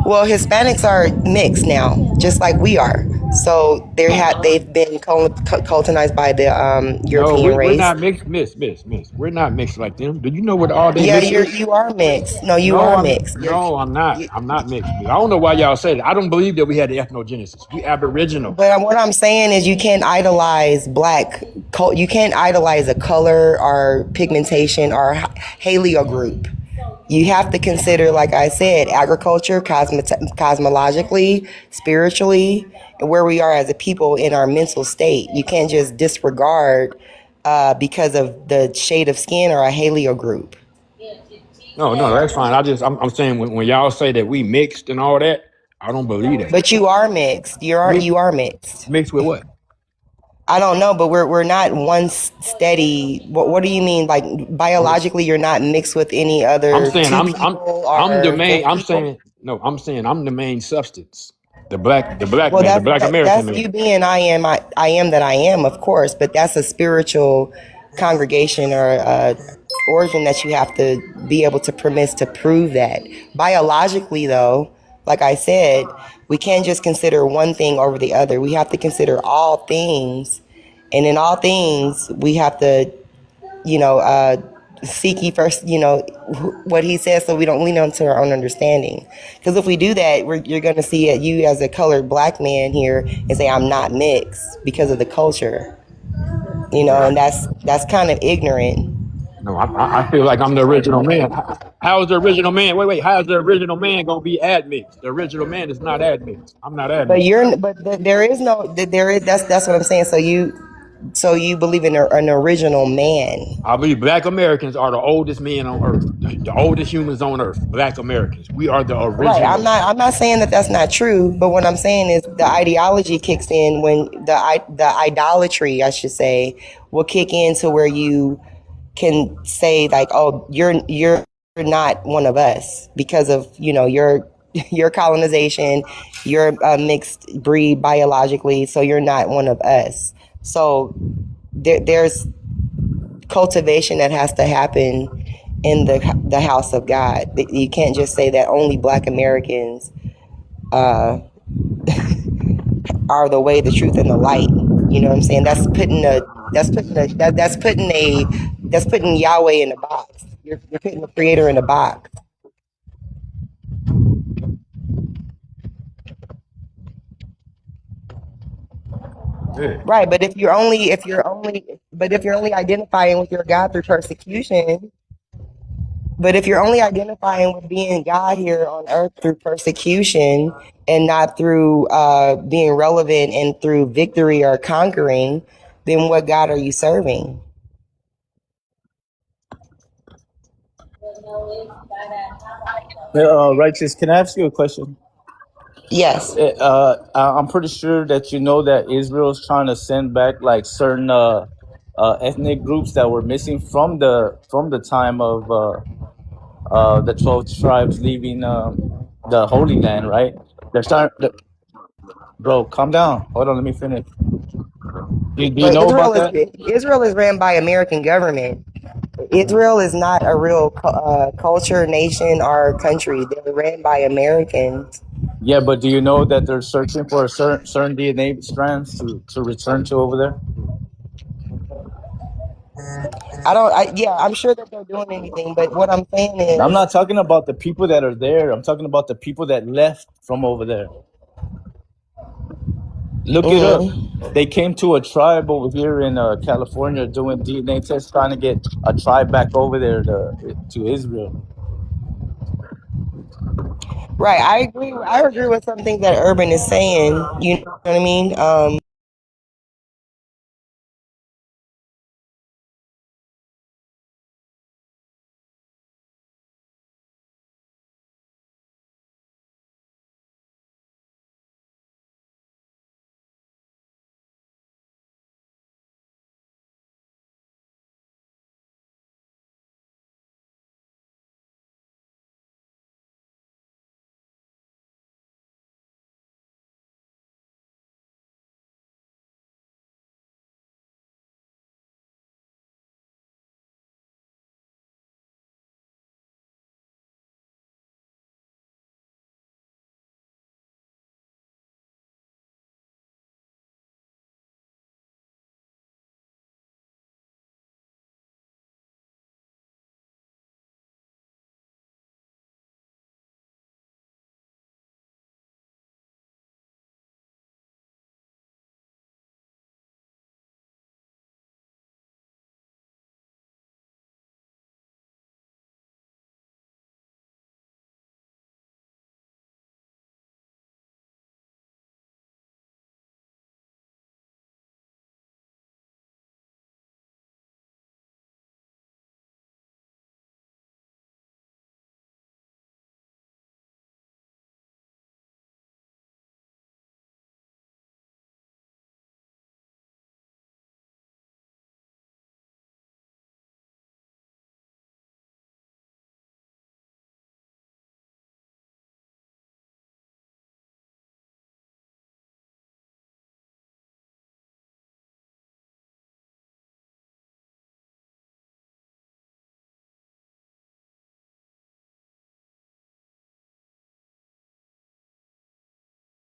Well, Hispanics are mixed now, just like we are. So they've been colonized by the No, European we're race. not mixed, miss. We're not mixed like them. Do you know what all day Yeah, mix is? you are mixed. No, you No, are I'm mixed. no, I'm not. You, I'm not mixed. I don't know why y'all say that. I don't believe that we had the ethnogenesis. We aboriginal. but what I'm saying is, you can't idolize you can't idolize a color or pigmentation or hagiogroup. You have to consider, like I said, agriculture, cosmologically, spiritually, and where we are as a people in our mental state. You can't just disregard because of the shade of skin or a hagiogroup. No, that's fine. I'm saying when y'all say that we mixed and all that, I don't believe that. But you are mixed. Mixed, You are mixed. mixed with what? I don't know, but we're not one steady. What do you mean? Like biologically, you're not mixed with any I'm other saying two people I'm the or main. four I'm people? saying no. I'm saying I'm the main substance. The black Well, man, the black American that's man. you being I am that I am, of course, but that's a spiritual congregation or origin that you have to be able to premise to prove that. Biologically, though, like I said, we can't just consider one thing over the other. We have to consider all things And in all things, we have to, seek ye first, what he says, so we don't lean onto our own understanding. Because if we do that, you're going to see you as a colored black man here and say, I'm not mixed because of the culture, Yeah. and that's kind of ignorant. No, I feel like I'm the original man. How's the original man? Wait. How's the original man gonna be admixed? The original man is not admixed. I'm not admixed. There is no, there is, that's what I'm saying. So you believe in an original man. I believe black Americans are the oldest men on earth, the oldest humans on earth. Black Americans, we are the original. Right. I'm not saying that that's not true, but what I'm saying is the ideology kicks in when the idolatry, I should say, will kick in to where you can say like, oh, you're not one of us because of your colonization, you're a mixed breed biologically, so you're not one of us. So there's cultivation that has to happen in the house of God. You can't just say that only black Americans are the way, the truth, and the light. You know what I'm saying? That's putting Yahweh in a box. You're putting the Creator in a box. Yeah. Right, but if you're only identifying with your God through persecution, but if you're only identifying with being God here on earth through persecution and not through being relevant and through victory or conquering, then what God are you serving? Righteous, can I ask you a question? Yes. I'm pretty sure that you know that Israel's trying to send back like certain ethnic groups that were missing from the time of the 12 tribes leaving the Holy Land, right? They're starting. Bro, calm down. Hold on, let me finish. Do you But know about that? Israel is ran by American government. Israel is not a real culture, nation, or country. They're ran by Americans. Yeah, but do you know that they're searching for certain DNA strands to return to over there? I'm sure that they're doing anything, but what I'm saying I'm is, not talking about the people that are there. I'm talking about the people that left from over there. Look it up. They came to a tribe over here in California doing DNA tests, trying to get a tribe back over there to Israel. right, I agree with something that Urban is saying. You know what I mean?